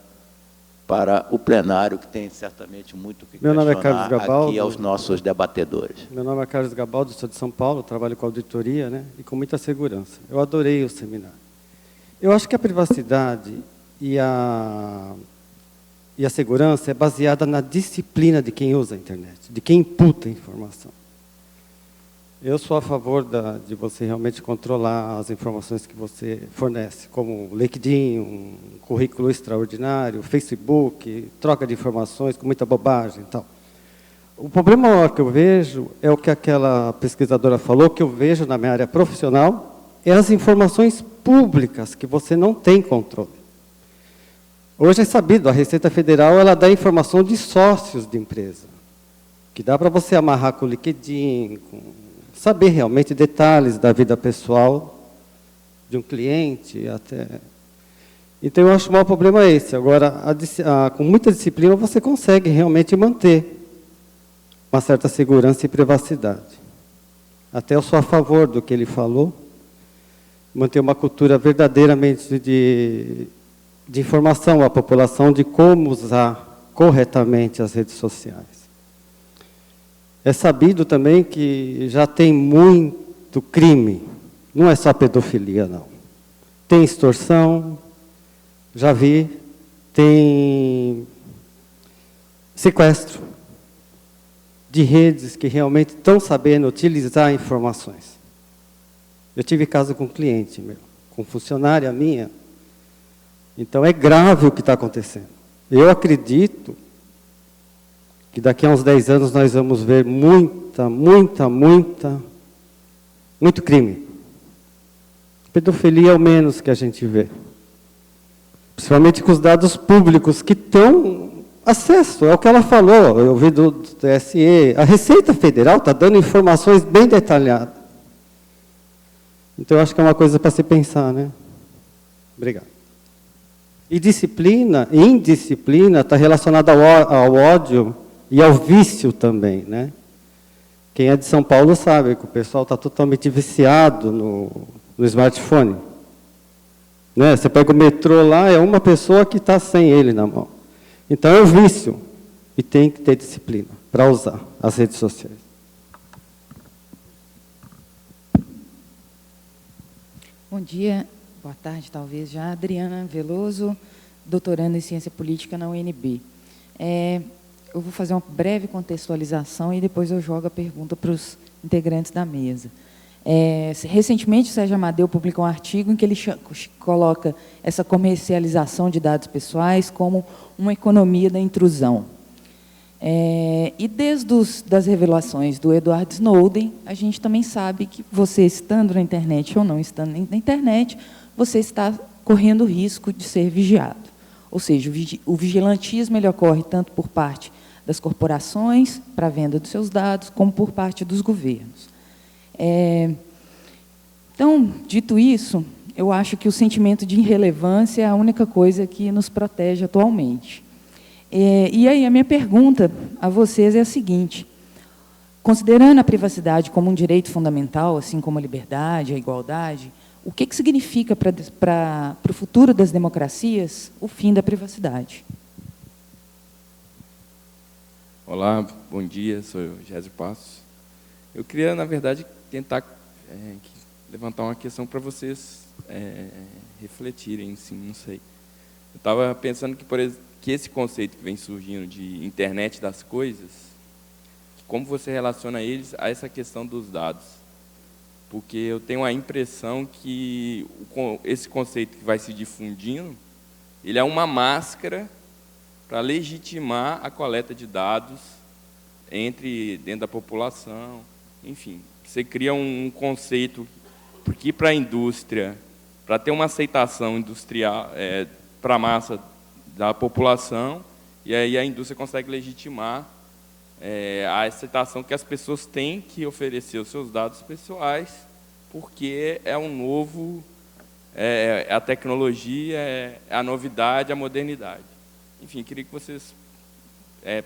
para o plenário, que tem certamente muito o que Meu nome é Carlos questionar Gabaldo. aqui aos nossos debatedores. Meu nome é Carlos Gabaldo, sou de São Paulo, trabalho com auditoria, né, e com muita segurança. Eu adorei o seminário. Eu acho que a privacidade e a segurança é baseada na disciplina de quem usa a internet, de quem imputa a informação. Eu sou a favor de você realmente controlar as informações que você fornece, como o LinkedIn, um currículo extraordinário, Facebook, troca de informações com muita bobagem e tal. O problema maior que eu vejo é o que aquela pesquisadora falou, que eu vejo na minha área profissional, é as informações públicas que você não tem controle. Hoje é sabido, a Receita Federal ela dá informação de sócios de empresa, que dá para você amarrar com o LinkedIn, saber realmente detalhes da vida pessoal de um cliente até. Então, eu acho que o maior problema é esse. Agora, com muita disciplina, você consegue realmente manter uma certa segurança e privacidade. Até eu sou a favor do que ele falou, manter uma cultura verdadeiramente de informação à população de como usar corretamente as redes sociais. É sabido também que já tem muito crime, não é só pedofilia, não. Tem extorsão, já vi, tem sequestro de redes que realmente estão sabendo utilizar informações. Eu tive caso com um cliente meu, com funcionária minha. Então, é grave o que está acontecendo. Eu acredito que daqui a uns 10 anos nós vamos ver muito crime. Pedofilia é o menos que a gente vê. Principalmente com os dados públicos que estão acesso, é o que ela falou, eu ouvi do TSE. A Receita Federal está dando informações bem detalhadas. Então, eu acho que é uma coisa para se pensar, né? Obrigado. E disciplina, indisciplina, está relacionada ao ódio e ao vício também, né? Quem é de São Paulo sabe que o pessoal está totalmente viciado no smartphone. Né? Você pega o metrô lá, é uma pessoa que está sem ele na mão. Então, é um vício. E tem que ter disciplina para usar as redes sociais. Bom dia, boa tarde, talvez já. Adriana Veloso, doutoranda em Ciência Política na UNB. Eu vou fazer uma breve contextualização e depois eu jogo a pergunta para os integrantes da mesa. Recentemente, o Sérgio Amadeu publicou um artigo em que ele coloca essa comercialização de dados pessoais como uma economia da intrusão. E desde das revelações do Edward Snowden, a gente também sabe que você, estando na internet ou não estando na internet, você está correndo o risco de ser vigiado. Ou seja, o vigilantismo ele ocorre tanto por parte das corporações para a venda dos seus dados, como por parte dos governos. Então, dito isso, eu acho que o sentimento de irrelevância é a única coisa que nos protege atualmente. E aí, a minha pergunta a vocês é a seguinte: considerando a privacidade como um direito fundamental, assim como a liberdade, a igualdade, o que significa para o futuro das democracias o fim da privacidade? Olá, bom dia, sou o Gésio Passos. Eu queria, na verdade, tentar levantar uma questão para vocês refletirem, sim, não sei. Eu estava pensando que esse conceito que vem surgindo de internet das coisas, como você relaciona eles a essa questão dos dados? Porque eu tenho a impressão que esse conceito que vai se difundindo, ele é uma máscara para legitimar a coleta de dados dentro da população, enfim. Você cria um conceito que para a indústria para ter uma aceitação industrial para a massa da população, e aí a indústria consegue legitimar a aceitação que as pessoas têm que oferecer os seus dados pessoais, porque é um novo, a tecnologia, a novidade, a modernidade. Enfim, queria que vocês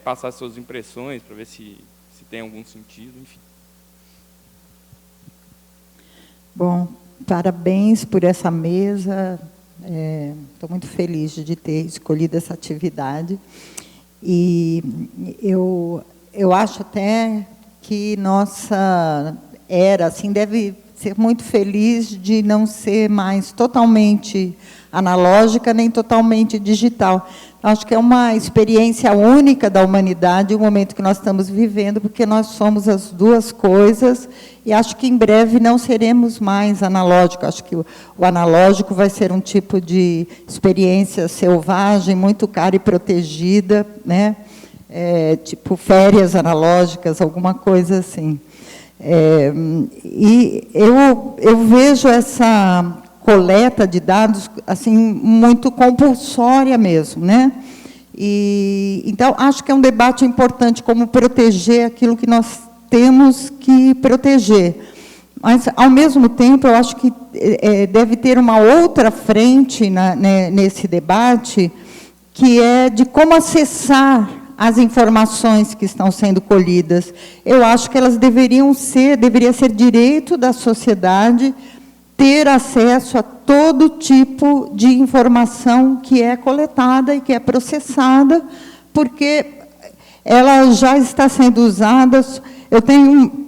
passassem suas impressões para ver se tem algum sentido, enfim. Bom, parabéns por essa mesa. Estou muito feliz de ter escolhido essa atividade. E eu acho até que nossa era assim, deve ser muito feliz de não ser mais totalmente analógica nem totalmente digital. Acho que é uma experiência única da humanidade o momento que nós estamos vivendo, porque nós somos as duas coisas, e acho que em breve não seremos mais analógicos. Acho que o analógico vai ser um tipo de experiência selvagem, muito cara e protegida, né? Tipo férias analógicas, alguma coisa assim. E eu vejo essa coleta de dados assim muito compulsória mesmo, né? E então acho que é um debate importante como proteger aquilo que nós temos que proteger, mas ao mesmo tempo eu acho que deve ter uma outra frente nesse debate, que é de como acessar as informações que estão sendo colhidas. Eu acho que elas deveria ser direito da sociedade ter acesso a todo tipo de informação que é coletada e que é processada, porque ela já está sendo usada. Eu tenho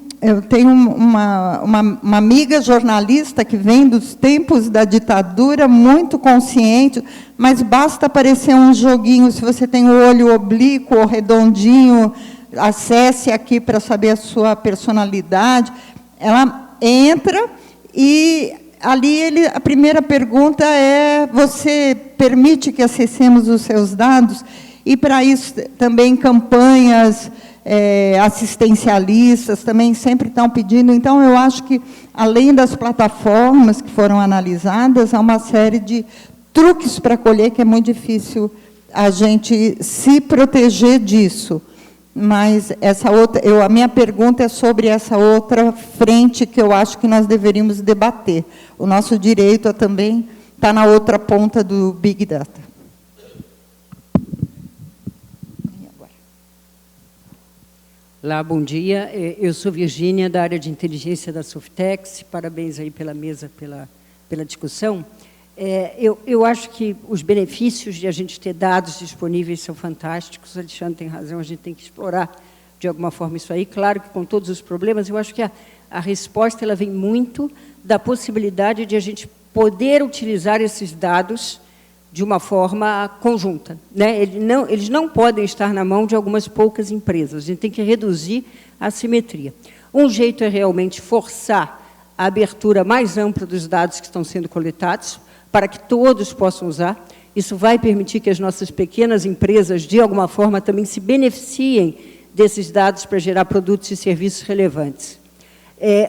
uma amiga jornalista que vem dos tempos da ditadura, muito consciente, mas basta aparecer um joguinho, se você tem o olho oblíquo ou redondinho, acesse aqui para saber a sua personalidade. Ela entra e ali a primeira pergunta é: você permite que acessemos os seus dados? E para isso também campanhas assistencialistas também sempre estão pedindo. Então eu acho que, além das plataformas que foram analisadas, há uma série de truques para colher que é muito difícil a gente se proteger disso. Mas a minha pergunta é sobre essa outra frente que eu acho que nós deveríamos debater. O nosso direito também está na outra ponta do Big Data. Olá, bom dia. Eu sou Virgínia, da área de inteligência da Softex. Parabéns aí pela mesa, pela discussão. Eu acho que os benefícios de a gente ter dados disponíveis são fantásticos. O Alexandre tem razão, a gente tem que explorar de alguma forma isso aí. Claro que com todos os problemas, eu acho que a resposta ela vem muito da possibilidade de a gente poder utilizar esses dados de uma forma conjunta, né? Eles não podem estar na mão de algumas poucas empresas. A gente tem que reduzir a assimetria. Um jeito é realmente forçar a abertura mais ampla dos dados que estão sendo coletados, para que todos possam usar. Isso vai permitir que as nossas pequenas empresas, de alguma forma, também se beneficiem desses dados para gerar produtos e serviços relevantes.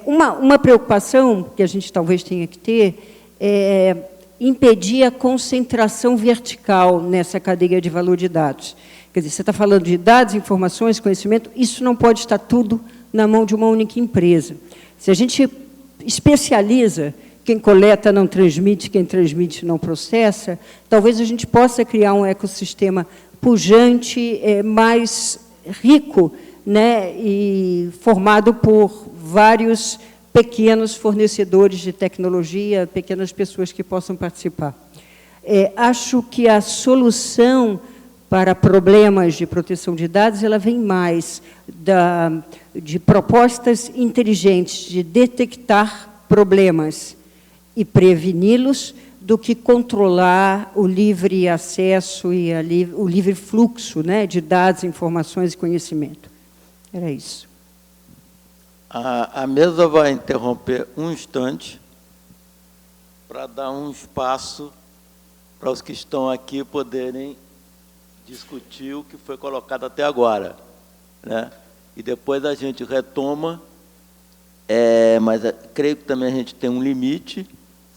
Uma preocupação que a gente talvez tenha que ter é impedir a concentração vertical nessa cadeia de valor de dados. Quer dizer, você está falando de dados, informações, conhecimento, isso não pode estar tudo na mão de uma única empresa. Se a gente especializa, quem coleta não transmite, quem transmite não processa, talvez a gente possa criar um ecossistema pujante, mais rico, né, e formado por vários pequenos fornecedores de tecnologia, pequenas pessoas que possam participar. Acho que a solução para problemas de proteção de dados ela vem mais de propostas inteligentes de detectar problemas e preveni-los, do que controlar o livre acesso e o livre fluxo, né, de dados, informações e conhecimento. Era isso. A mesa vai interromper um instante para dar um espaço para os que estão aqui poderem discutir o que foi colocado até agora, né? E depois a gente retoma, mas creio que também a gente tem um limite.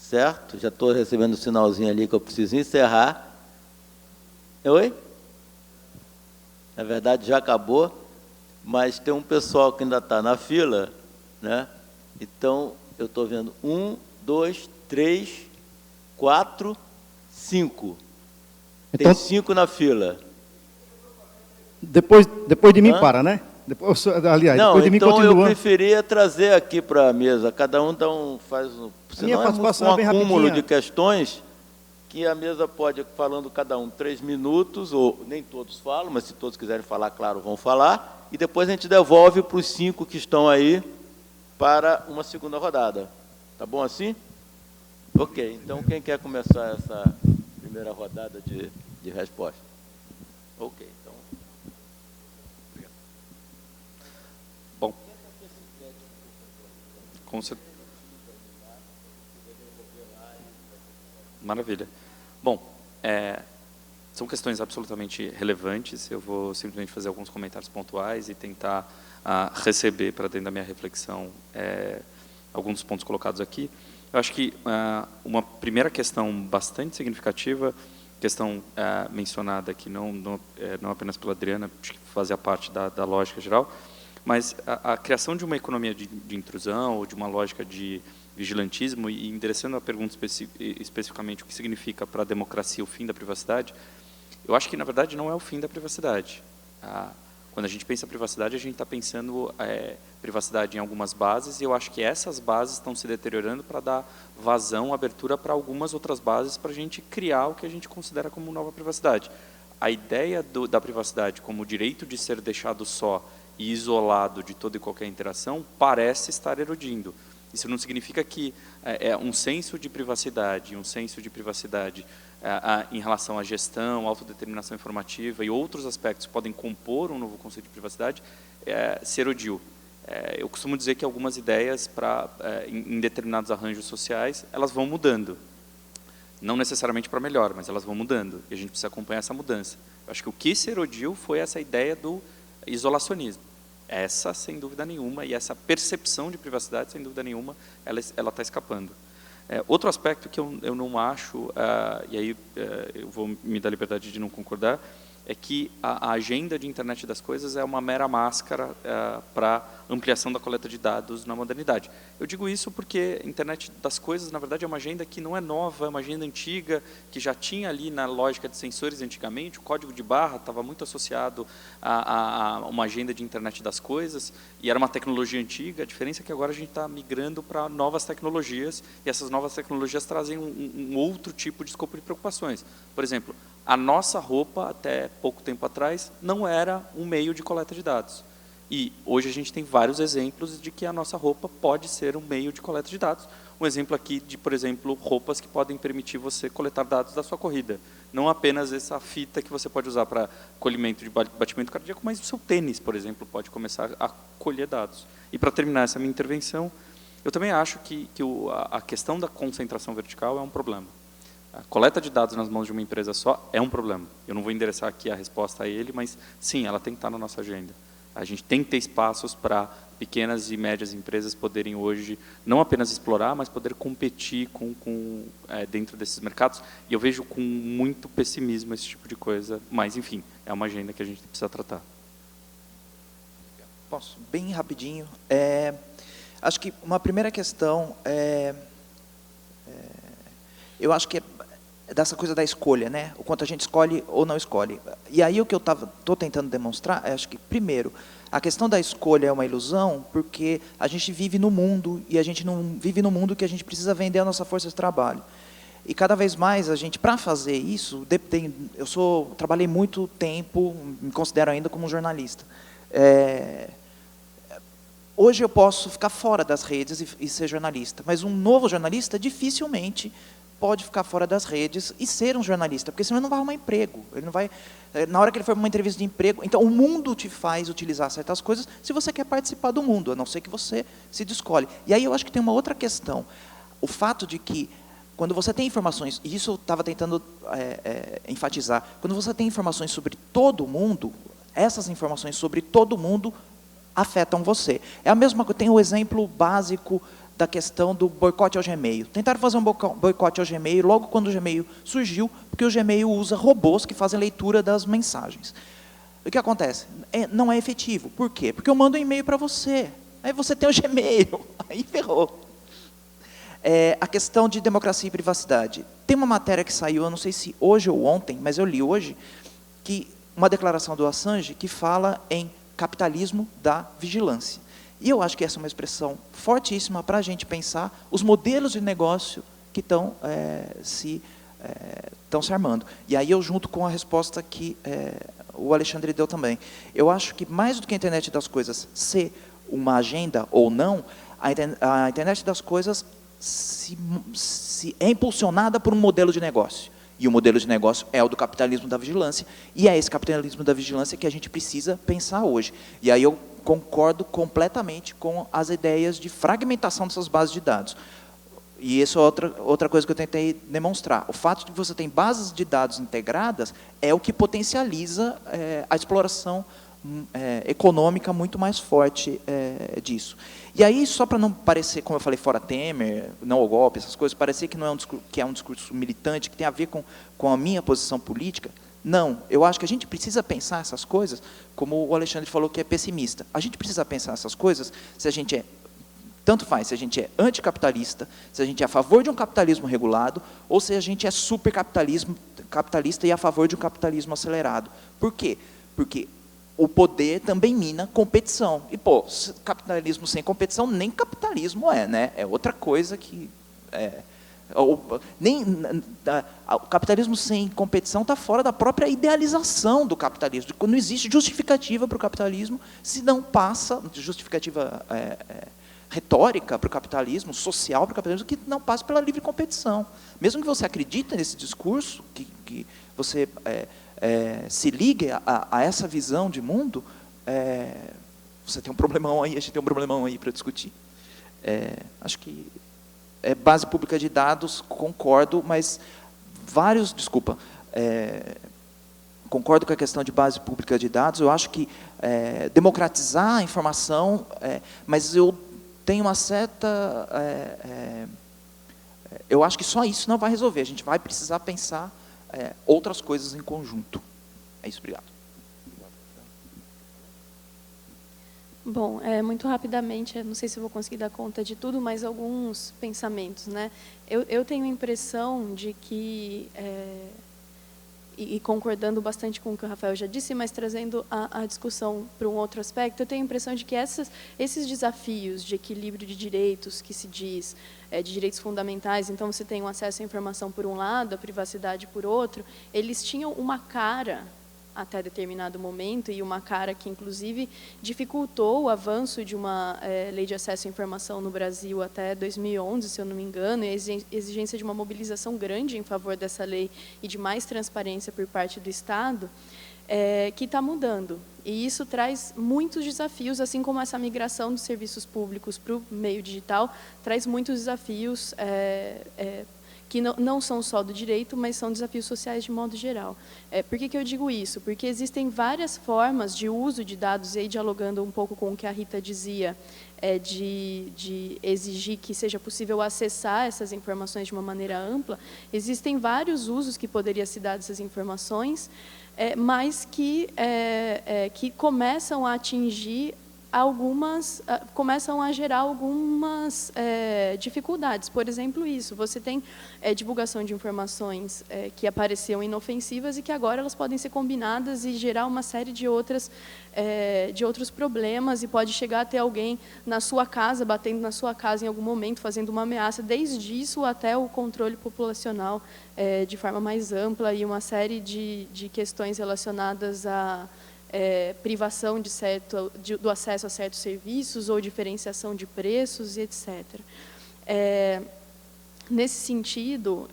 certo? Já estou recebendo um sinalzinho ali que eu preciso encerrar. Oi? Na verdade, já acabou, mas tem um pessoal que ainda está na fila, né? Então, eu estou vendo 1, 2, 3, 4, 5. Tem Então, 5 na fila. depois de mim, Hã? para, né? Aliás, Não, depois de mim, então eu continua. preferia trazer aqui para a mesa. Cada um faz minha senão é participação um é bem acúmulo rapidinha. de questões que a mesa pode, falando cada um 3 minutos, ou nem todos falam, mas se todos quiserem falar, claro, vão falar, e depois a gente devolve para os 5 que estão aí para uma segunda rodada. Tá bom assim? Ok, então quem quer começar essa primeira rodada de resposta? Ok, então. Bom. Com certeza. Maravilha. Bom, são questões absolutamente relevantes. Eu vou simplesmente fazer alguns comentários pontuais e tentar receber para dentro da minha reflexão alguns dos pontos colocados aqui. Eu acho que uma primeira questão bastante significativa, questão mencionada aqui, não apenas pela Adriana, acho que fazia parte da lógica geral, mas a criação de uma economia de intrusão ou de uma lógica de vigilantismo, e endereçando a pergunta especificamente o que significa para a democracia o fim da privacidade, eu acho que, na verdade, não é o fim da privacidade. Quando a gente pensa em privacidade, a gente está pensando privacidade em algumas bases, e eu acho que essas bases estão se deteriorando para dar vazão, abertura para algumas outras bases, para a gente criar o que a gente considera como nova privacidade. A ideia da privacidade como o direito de ser deixado só e isolado de toda e qualquer interação parece estar erodindo. Isso não significa que um senso de privacidade em relação à gestão, autodeterminação informativa e outros aspectos que podem compor um novo conceito de privacidade se erodiu. Eu costumo dizer que algumas ideias em determinados arranjos sociais, elas vão mudando. Não necessariamente para melhor, mas elas vão mudando. E a gente precisa acompanhar essa mudança. Eu acho que o que se erodiu foi essa ideia do isolacionismo. Essa, sem dúvida nenhuma, e essa percepção de privacidade, sem dúvida nenhuma, ela está escapando. Outro aspecto que eu não acho, e aí eu vou me dar a liberdade de não concordar, é que a agenda de internet das coisas é uma mera máscara para ampliação da coleta de dados na modernidade. Eu digo isso porque a internet das coisas, na verdade, é uma agenda que não é nova, é uma agenda antiga, que já tinha ali na lógica de sensores antigamente, o código de barra estava muito associado a uma agenda de internet das coisas, e era uma tecnologia antiga. A diferença é que agora a gente está migrando para novas tecnologias, e essas novas tecnologias trazem um outro tipo de escopo de preocupações. Por exemplo, a nossa roupa, até pouco tempo atrás, não era um meio de coleta de dados. E hoje a gente tem vários exemplos de que a nossa roupa pode ser um meio de coleta de dados. Um exemplo aqui de, por exemplo, roupas que podem permitir você coletar dados da sua corrida. Não apenas essa fita que você pode usar para colhimento de batimento cardíaco, mas o seu tênis, por exemplo, pode começar a colher dados. E para terminar essa minha intervenção, eu também acho que a questão da concentração vertical é um problema. A coleta de dados nas mãos de uma empresa só é um problema. Eu não vou endereçar aqui a resposta a ele, mas sim, ela tem que estar na nossa agenda. A gente tem que ter espaços para pequenas e médias empresas poderem hoje não apenas explorar, mas poder competir dentro desses mercados. E eu vejo com muito pessimismo esse tipo de coisa, mas, enfim, é uma agenda que a gente precisa tratar. Posso? Bem rapidinho. Acho que uma primeira questão eu acho que é dessa coisa da escolha, né? O quanto a gente escolhe ou não escolhe. E aí o que eu estou tentando demonstrar, acho que, primeiro, a questão da escolha é uma ilusão, porque a gente vive no mundo, e a gente não vive no mundo que a gente precisa vender a nossa força de trabalho. E cada vez mais a gente, para fazer isso, trabalhei muito tempo, me considero ainda como um jornalista. Hoje eu posso ficar fora das redes e ser jornalista, mas um novo jornalista dificilmente pode ficar fora das redes e ser um jornalista, porque senão ele não vai arrumar emprego. Ele não vai, na hora que ele for para uma entrevista de emprego, então o mundo te faz utilizar certas coisas se você quer participar do mundo, a não ser que você se descolhe. E aí eu acho que tem uma outra questão, o fato de que quando você tem informações, e isso eu estava tentando enfatizar, quando você tem informações sobre todo mundo, essas informações sobre todo mundo afetam você. É a mesma coisa, tem o exemplo básico da questão do boicote ao Gmail. Tentaram fazer um boicote ao Gmail logo quando o Gmail surgiu, porque o Gmail usa robôs que fazem leitura das mensagens. O que acontece? Não é efetivo. Por quê? Porque eu mando um e-mail para você. Aí você tem o Gmail. Aí ferrou. A questão de democracia e privacidade. Tem uma matéria que saiu, eu não sei se hoje ou ontem, mas eu li hoje, que uma declaração do Assange que fala em capitalismo da vigilância. E eu acho que essa é uma expressão fortíssima para a gente pensar os modelos de negócio que estão se armando. E aí eu junto com a resposta que o Alexandre deu também. Eu acho que mais do que a internet das coisas ser uma agenda ou não, a internet das coisas se é impulsionada por um modelo de negócio. E o modelo de negócio é o do capitalismo da vigilância, e é esse capitalismo da vigilância que a gente precisa pensar hoje. E aí eu concordo completamente com as ideias de fragmentação dessas bases de dados. E isso é outra coisa que eu tentei demonstrar. O fato de que você tem bases de dados integradas é o que potencializa a exploração econômica muito mais forte disso. E aí, só para não parecer, como eu falei, fora Temer, não ao golpe, essas coisas, parecer que não é um discurso militante, que tem a ver com a minha posição política, não. Eu acho que a gente precisa pensar essas coisas, como o Alexandre falou que é pessimista. A gente precisa pensar essas coisas se a gente tanto faz, se a gente é anticapitalista, se a gente é a favor de um capitalismo regulado, ou se a gente é supercapitalista e a favor de um capitalismo acelerado. Por quê? Porque o poder também mina competição. E, capitalismo sem competição, nem capitalismo né? É outra coisa que... o capitalismo sem competição está fora da própria idealização do capitalismo. Não existe justificativa para o capitalismo se não passa, justificativa retórica para o capitalismo, social para o capitalismo, que não passa pela livre competição. Mesmo que você acredite nesse discurso, que você se ligue a essa visão de mundo, você tem um problemão aí, a gente tem um problemão aí para discutir. Acho que base pública de dados, concordo, mas concordo com a questão de base pública de dados. Eu acho que democratizar a informação, mas eu tenho uma certa... eu acho que só isso não vai resolver. A gente vai precisar pensar outras coisas em conjunto. É isso, obrigado. Bom, muito rapidamente, não sei se eu vou conseguir dar conta de tudo, mas alguns pensamentos, né? Eu tenho a impressão de que, e concordando bastante com o que o Rafael já disse, mas trazendo a discussão para um outro aspecto, eu tenho a impressão de que esses desafios de equilíbrio de direitos, que se diz, de direitos fundamentais, então você tem o acesso à informação por um lado, a privacidade por outro, eles tinham uma cara até determinado momento, e uma cara que, inclusive, dificultou o avanço de uma lei de acesso à informação no Brasil até 2011, se eu não me engano, e a exigência de uma mobilização grande em favor dessa lei e de mais transparência por parte do Estado, que está mudando. E isso traz muitos desafios, assim como essa migração dos serviços públicos para o meio digital, traz muitos desafios que não são só do direito, mas são desafios sociais de modo geral. Por que eu digo isso? Porque existem várias formas de uso de dados, e aí dialogando um pouco com o que a Rita dizia, de exigir que seja possível acessar essas informações de uma maneira ampla. Existem vários usos que poderiam se dar dessas informações, mas que começam a atingir começam a gerar algumas dificuldades. Por exemplo, isso, você tem divulgação de informações que apareciam inofensivas e que agora elas podem ser combinadas e gerar uma série de outros problemas, e pode chegar até alguém na sua casa, batendo na sua casa em algum momento, fazendo uma ameaça, desde isso até o controle populacional de forma mais ampla, e uma série de questões relacionadas a privação do acesso a certos serviços ou diferenciação de preços, e etc. nesse sentido,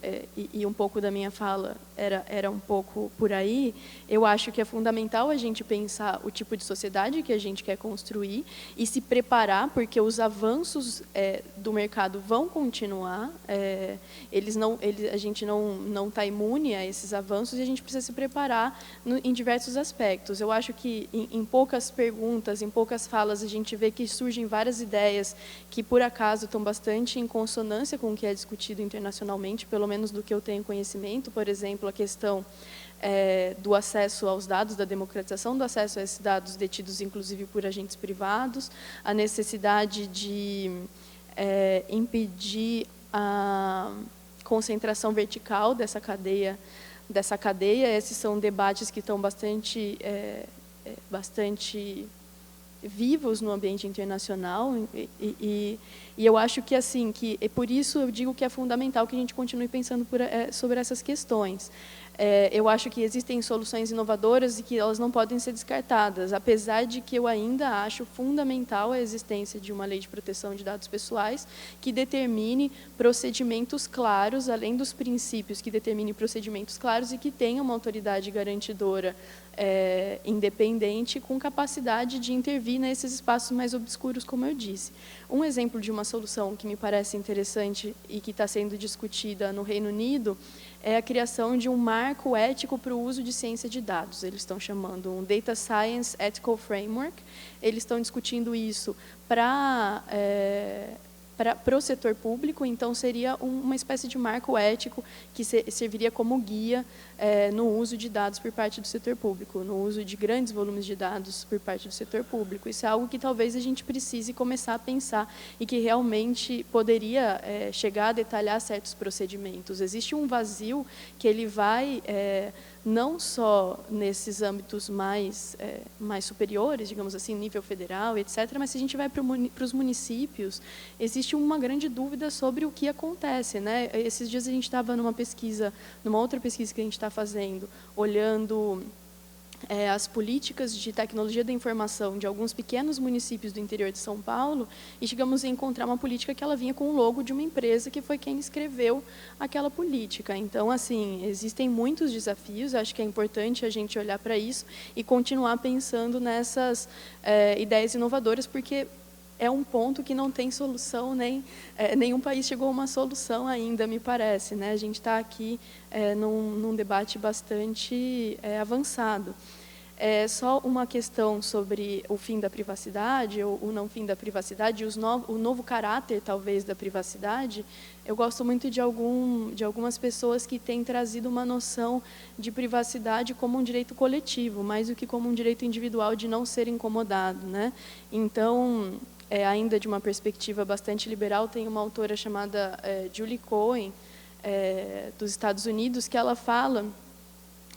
e um pouco da minha fala era um pouco por aí, eu acho que é fundamental a gente pensar o tipo de sociedade que a gente quer construir e se preparar, porque os avanços do mercado vão continuar, a gente não está imune a esses avanços e a gente precisa se preparar em diversos aspectos. Eu acho que em poucas perguntas, em poucas falas, a gente vê que surgem várias ideias que, por acaso, estão bastante em consonância com o que é discutido internacionalmente, pelo menos do que eu tenho conhecimento. Por exemplo, a questão do acesso aos dados, da democratização do acesso a esses dados detidos, inclusive, por agentes privados, a necessidade de impedir a concentração vertical dessa cadeia. Esses são debates que estão bastante vivos no ambiente internacional e eu acho que assim por isso eu digo que é fundamental que a gente continue pensando sobre essas questões. Eu acho que existem soluções inovadoras e que elas não podem ser descartadas, apesar de que eu ainda acho fundamental a existência de uma lei de proteção de dados pessoais que determine procedimentos claros, além dos princípios, que determine procedimentos claros e que tenha uma autoridade garantidora independente com capacidade de intervir nesses espaços mais obscuros, como eu disse. Um exemplo de uma solução que me parece interessante e que está sendo discutida no Reino Unido é a criação de um marco ético para o uso de ciência de dados. Eles estão chamando um Data Science Ethical Framework. Eles estão discutindo isso para o setor público, então seria uma espécie de marco ético que serviria como guia no uso de dados por parte do setor público, no uso de grandes volumes de dados por parte do setor público. Isso é algo que talvez a gente precise começar a pensar e que realmente poderia chegar a detalhar certos procedimentos. Existe um vazio que ele vai não só nesses âmbitos mais superiores, digamos assim, nível federal, etc., mas se a gente vai para os municípios, existe uma grande dúvida sobre o que acontece, né? Esses dias a gente estava numa outra pesquisa que a gente está fazendo, olhando as políticas de tecnologia da informação de alguns pequenos municípios do interior de São Paulo e chegamos a encontrar uma política que ela vinha com o logo de uma empresa que foi quem escreveu aquela política. Então, assim, existem muitos desafios, acho que é importante a gente olhar para isso e continuar pensando nessas ideias inovadoras, porque é um ponto que não tem solução, nenhum país chegou a uma solução ainda, me parece, né? A gente está aqui num debate bastante avançado. Só uma questão sobre o fim da privacidade, ou o não fim da privacidade, o novo caráter, talvez, da privacidade. Eu gosto muito de algumas pessoas que têm trazido uma noção de privacidade como um direito coletivo, mais do que como um direito individual de não ser incomodado, né? Então, ainda de uma perspectiva bastante liberal, tem uma autora chamada Julie Cohen, dos Estados Unidos, que ela fala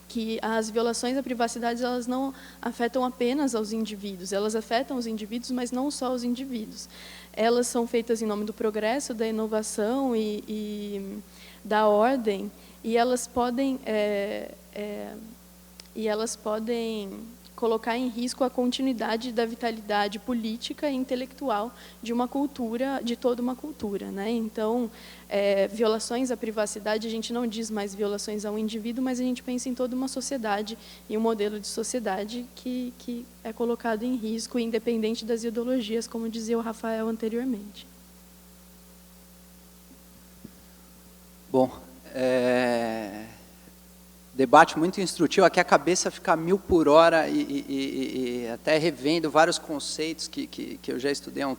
que as violações à privacidade elas não afetam apenas aos indivíduos, elas afetam os indivíduos, mas não só os indivíduos. Elas são feitas em nome do progresso, da inovação e da ordem, e elas podem colocar em risco a continuidade da vitalidade política e intelectual de uma cultura, de toda uma cultura, né? Então, violações à privacidade, a gente não diz mais violações ao indivíduo, mas a gente pensa em toda uma sociedade e um modelo de sociedade que é colocado em risco, independente das ideologias, como dizia o Rafael anteriormente. Bom, debate muito instrutivo, aqui a cabeça fica 1000 por hora e até revendo vários conceitos que eu já estudei há um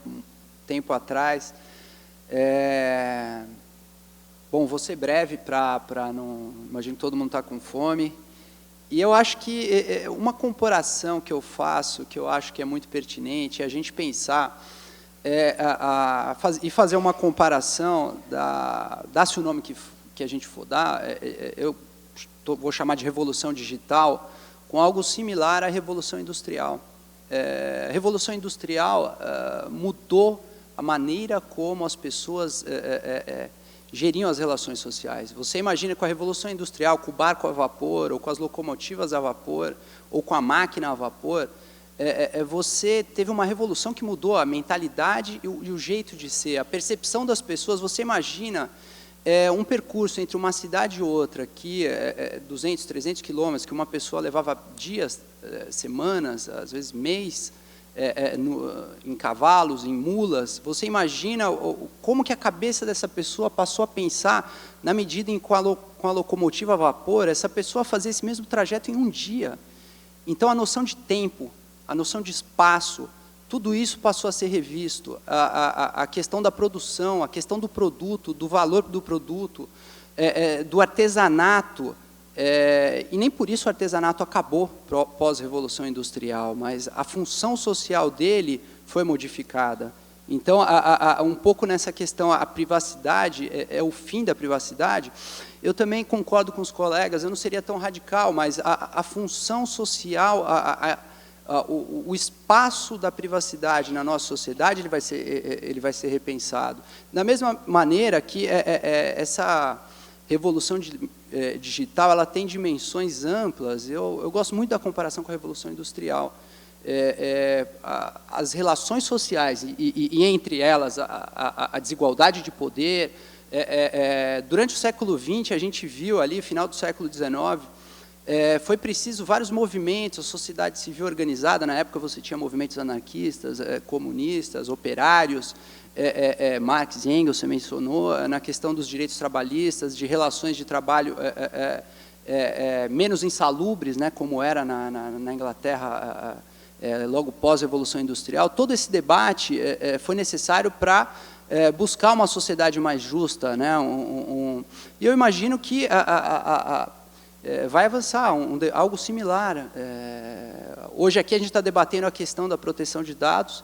tempo atrás. Bom, vou ser breve para não... Imagino que todo mundo está com fome. E eu acho que uma comparação que eu faço, que eu acho que é muito pertinente, é a gente pensar e fazer uma comparação, dá-se o nome que a gente for dar, vou chamar de revolução digital, com algo similar à revolução industrial. A revolução industrial mudou a maneira como as pessoas geriam as relações sociais. Você imagina com a revolução industrial, com o barco a vapor, ou com as locomotivas a vapor, ou com a máquina a vapor, você teve uma revolução que mudou a mentalidade e o jeito de ser, a percepção das pessoas. Você imagina um percurso entre uma cidade e outra, que 200, 300 quilômetros, que uma pessoa levava dias, semanas, às vezes mês, em cavalos, em mulas, você imagina como que a cabeça dessa pessoa passou a pensar na medida em que com a locomotiva a vapor, essa pessoa fazia esse mesmo trajeto em um dia. Então, a noção de tempo, a noção de espaço, tudo isso passou a ser revisto. A questão da produção, a questão do produto, do valor do produto, do artesanato, e nem por isso o artesanato acabou pós-revolução industrial, mas a função social dele foi modificada. Então, um pouco nessa questão, a privacidade, é o fim da privacidade. Eu também concordo com os colegas, eu não seria tão radical, mas a função social, o espaço da privacidade na nossa sociedade, ele vai ser repensado. Da mesma maneira que essa revolução digital, ela tem dimensões amplas. Eu gosto muito da comparação com a Revolução Industrial. As relações sociais e entre elas a desigualdade de poder. Durante o século XX, a gente viu ali, final do século XIX, foi preciso vários movimentos, a sociedade civil organizada, na época você tinha movimentos anarquistas, comunistas, operários, Marx e Engels, você mencionou, na questão dos direitos trabalhistas, de relações de trabalho menos insalubres, né, como era na Inglaterra, logo pós-revolução industrial. Todo esse debate foi necessário para buscar uma sociedade mais justa, né, e eu imagino que vai avançar algo similar. Hoje aqui a gente está debatendo a questão da proteção de dados,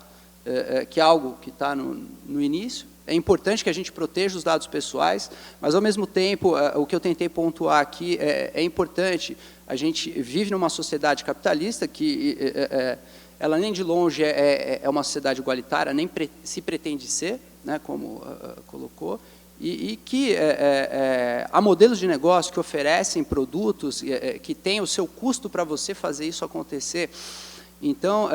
que é algo que está no início. É importante que a gente proteja os dados pessoais, mas, ao mesmo tempo, o que eu tentei pontuar aqui é importante. A gente vive numa sociedade capitalista que, ela nem de longe é uma sociedade igualitária, nem se pretende ser, né, como colocou, e que há modelos de negócio que oferecem produtos que têm o seu custo para você fazer isso acontecer. Então,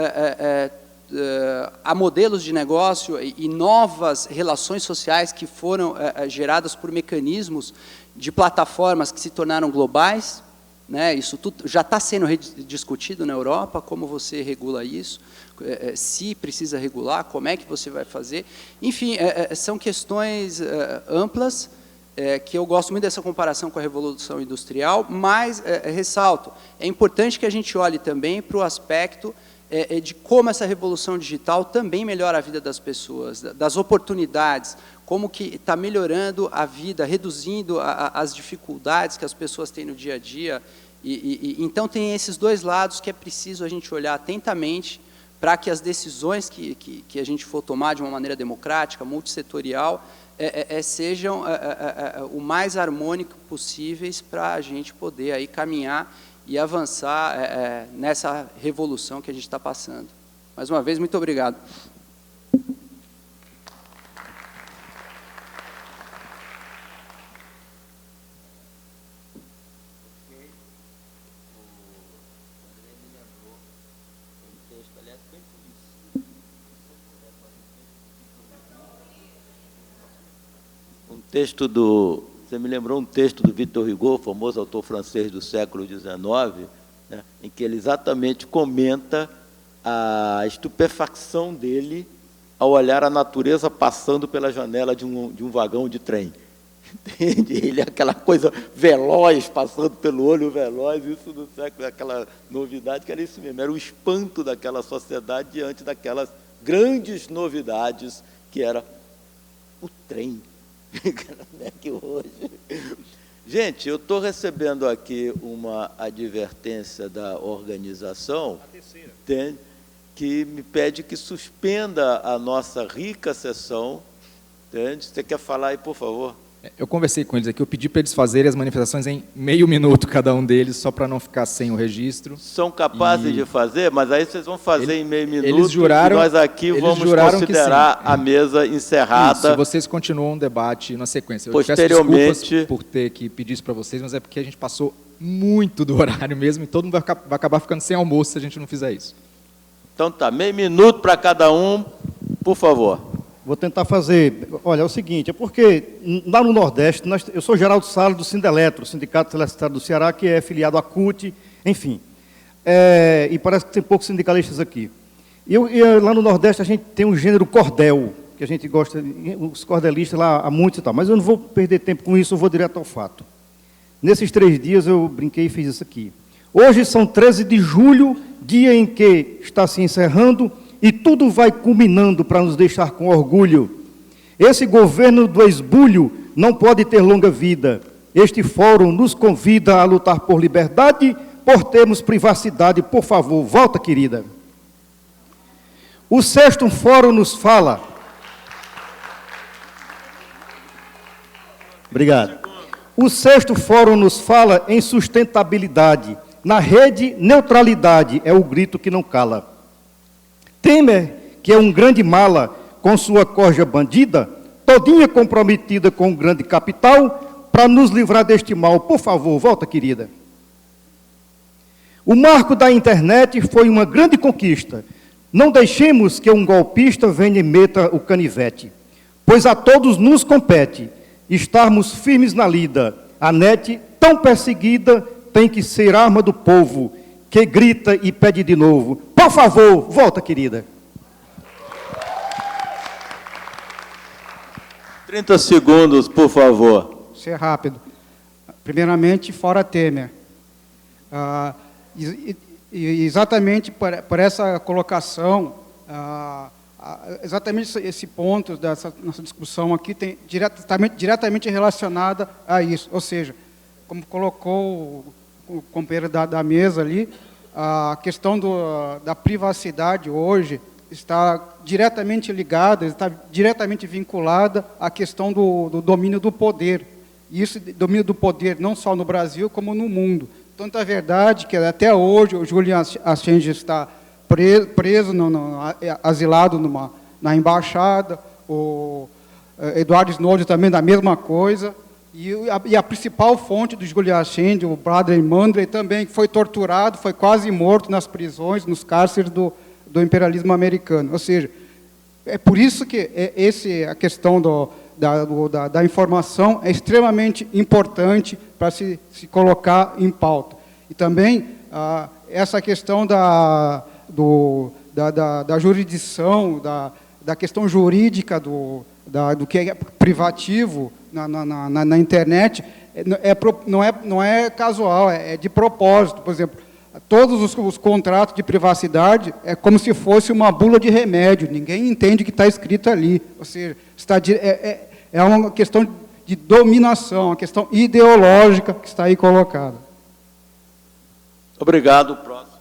há modelos de negócio e novas relações sociais que foram geradas por mecanismos de plataformas que se tornaram globais, né? Isso tudo já está sendo discutido na Europa, como você regula isso, se precisa regular, como é que você vai fazer. Enfim, são questões amplas, que eu gosto muito dessa comparação com a Revolução Industrial, mas, ressalto, é importante que a gente olhe também para o aspecto de como essa revolução digital também melhora a vida das pessoas, das oportunidades, como que está melhorando a vida, reduzindo as dificuldades que as pessoas têm no dia a dia. Então, tem esses dois lados que é preciso a gente olhar atentamente para que as decisões que a gente for tomar de uma maneira democrática, multissetorial, sejam o mais harmônico possíveis para a gente poder aí caminhar e avançar nessa revolução que a gente está passando. Mais uma vez, muito obrigado. Você me lembrou um texto do Victor Hugo, famoso autor francês do século XIX, né, em que ele exatamente comenta a estupefacção dele ao olhar a natureza passando pela janela de um vagão de trem. Entende? Ele é aquela coisa veloz, passando pelo olho veloz, isso do século, aquela novidade que era isso mesmo, era o espanto daquela sociedade diante daquelas grandes novidades que era o trem. Que hoje. Gente, eu estou recebendo aqui uma advertência da organização, que me pede que suspenda a nossa rica sessão. Entende? Você quer falar aí, por favor? Eu conversei com eles aqui, eu pedi para eles fazerem as manifestações em meio minuto cada um deles, só para não ficar sem o registro. São capazes de fazer, mas aí vocês vão fazer em meio minuto, eles juraram, e nós aqui vamos considerar a mesa encerrada. Isso, vocês continuam o debate na sequência. Eu posteriormente, peço desculpas por ter que pedir isso para vocês, mas é porque a gente passou muito do horário mesmo, e todo mundo vai acabar ficando sem almoço se a gente não fizer isso. Então tá, meio minuto para cada um, por favor. Vou tentar fazer. Olha, é o seguinte, é porque lá no Nordeste, eu sou Geraldo Salles do Sindeletro, Sindicato Celestitário do Ceará, que é filiado à CUT, enfim. E parece que tem poucos sindicalistas aqui. E lá no Nordeste a gente tem um gênero cordel, que a gente gosta, os cordelistas lá há muitos e tal, mas eu não vou perder tempo com isso, eu vou direto ao fato. Nesses 3 dias eu brinquei e fiz isso aqui. Hoje são 13 de julho, dia em que está se encerrando e tudo vai culminando para nos deixar com orgulho. Esse governo do esbulho não pode ter longa vida. Este fórum nos convida a lutar por liberdade, por termos privacidade. Por favor, volta, querida. O 6º fórum nos fala... Obrigado. O 6º fórum nos fala em sustentabilidade. Na rede, neutralidade é o grito que não cala. Temer, que é um grande mala, com sua corja bandida, todinha comprometida com um grande capital, para nos livrar deste mal. Por favor, volta, querida. O marco da internet foi uma grande conquista. Não deixemos que um golpista venha e meta o canivete, pois a todos nos compete estarmos firmes na lida. A net, tão perseguida, tem que ser arma do povo, que grita e pede de novo. Por favor, volta, querida. 30 segundos, por favor. Ser rápido. Primeiramente, fora Temer. Exatamente por essa colocação, exatamente esse ponto dessa nossa discussão aqui tem diretamente relacionada a isso. Ou seja, como colocou o companheiro da mesa ali, a questão da privacidade hoje está diretamente ligada, está diretamente vinculada à questão do domínio do poder. E isso, domínio do poder, não só no Brasil, como no mundo. Tanto é verdade que até hoje o Julian Assange está preso, asilado na embaixada, o Edward Snowden também da mesma coisa, e a principal fonte do Julian Assange, o Bradley Manley, também foi torturado, foi quase morto nas prisões, nos cárceres do imperialismo americano. Ou seja, é por isso que a questão da informação é extremamente importante para se colocar em pauta. E também essa questão da jurisdição, da questão jurídica do que é privativo na internet, não é casual, é de propósito. Por exemplo, todos os contratos de privacidade é como se fosse uma bula de remédio, ninguém entende o que está escrito ali. Ou seja, é uma questão de dominação, uma questão ideológica que está aí colocada. Obrigado. Próximo.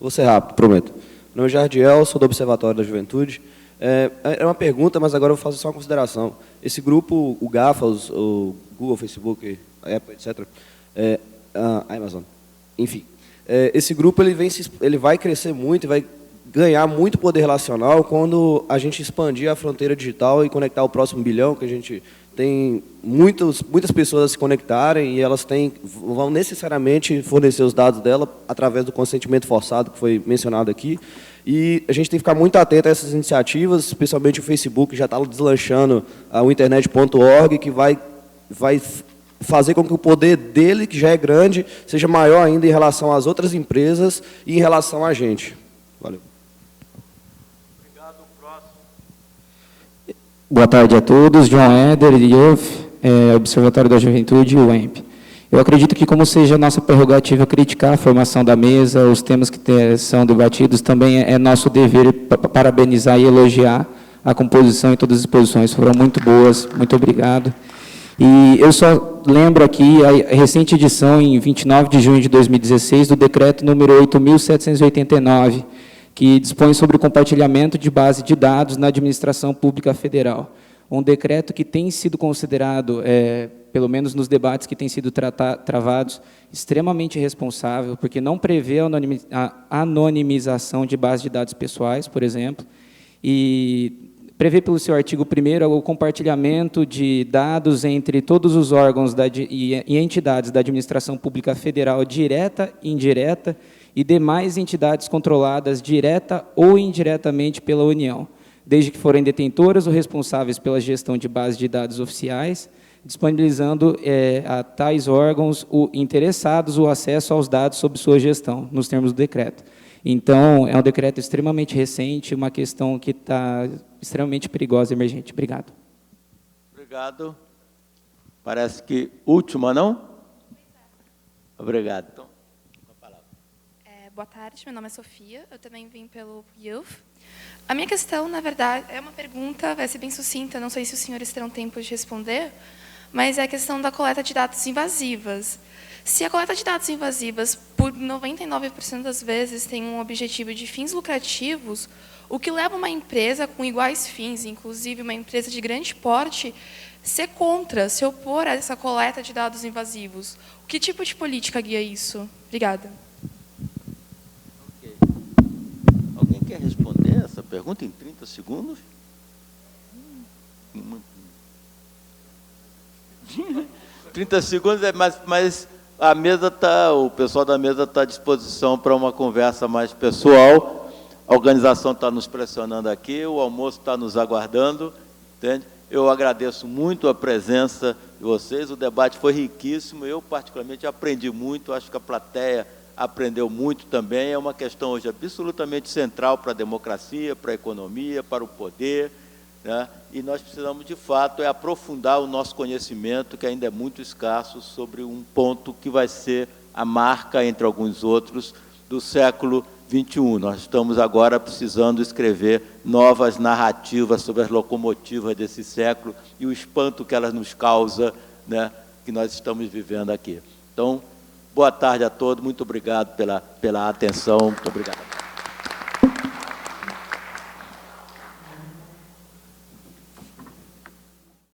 Vou ser rápido, prometo. Meu nome é Jardiel, sou do Observatório da Juventude. É uma pergunta, mas agora eu vou fazer só uma consideração. Esse grupo, o GAFA, o Google, Facebook, a Apple, etc., a Amazon, enfim, esse grupo ele vai crescer muito, vai ganhar muito poder relacional quando a gente expandir a fronteira digital e conectar o próximo bilhão, que a gente tem muitas pessoas a se conectarem e elas vão necessariamente fornecer os dados dela através do consentimento forçado, que foi mencionado aqui. E a gente tem que ficar muito atento a essas iniciativas, especialmente o Facebook, já está deslanchando o internet.org, que vai fazer com que o poder dele, que já é grande, seja maior ainda em relação às outras empresas e em relação a gente. Valeu. Obrigado. Próximo. Boa tarde a todos. João Éder, IOF, Observatório da Juventude e o EMP. Eu acredito que, como seja nossa prerrogativa criticar a formação da mesa, os temas que são debatidos, também é nosso dever parabenizar e elogiar a composição e todas as exposições. Foram muito boas, muito obrigado. E eu só lembro aqui a recente edição, em 29 de junho de 2016, do decreto número 8.789, que dispõe sobre o compartilhamento de base de dados na administração pública federal. Um decreto que tem sido considerado, pelo menos nos debates que têm sido travados, extremamente irresponsável, porque não prevê a anonimização de bases de dados pessoais, por exemplo, e prevê pelo seu artigo 1º o compartilhamento de dados entre todos os órgãos e entidades da administração pública federal, direta e indireta, e demais entidades controladas direta ou indiretamente pela União. desde que forem detentoras ou responsáveis pela gestão de bases de dados oficiais, disponibilizando a tais órgãos interessados o acesso aos dados sob sua gestão, nos termos do decreto. Então, é um decreto extremamente recente, uma questão que está extremamente perigosa e emergente. Obrigado. Obrigado. Parece que última, não? Obrigado. Então, boa tarde, meu nome é Sofia, eu também vim pelo Youth. A minha questão, na verdade, é uma pergunta, vai ser bem sucinta, não sei se os senhores terão tempo de responder, mas é a questão da coleta de dados invasivas. Se a coleta de dados invasivas, por 99% das vezes, tem um objetivo de fins lucrativos, o que leva uma empresa com iguais fins, inclusive uma empresa de grande porte, ser contra, se opor a essa coleta de dados invasivos. Que tipo de política guia isso? Obrigada. Okay. Alguém quer responder essa pergunta em 30 segundos? 30 segundos, mas a mesa o pessoal da mesa está à disposição para uma conversa mais pessoal. A organização está nos pressionando aqui, o almoço está nos aguardando, entende? Eu agradeço muito a presença de vocês, o debate foi riquíssimo, eu particularmente aprendi muito, acho que a plateia aprendeu muito também, é uma questão hoje absolutamente central para a democracia, para a economia, para o poder, né? E nós precisamos, de fato, aprofundar o nosso conhecimento, que ainda é muito escasso, sobre um ponto que vai ser a marca, entre alguns outros, do século XXI. Nós estamos agora precisando escrever novas narrativas sobre as locomotivas desse século e o espanto que elas nos causam, né, que nós estamos vivendo aqui. Então, boa tarde a todos, muito obrigado pela atenção, muito obrigado.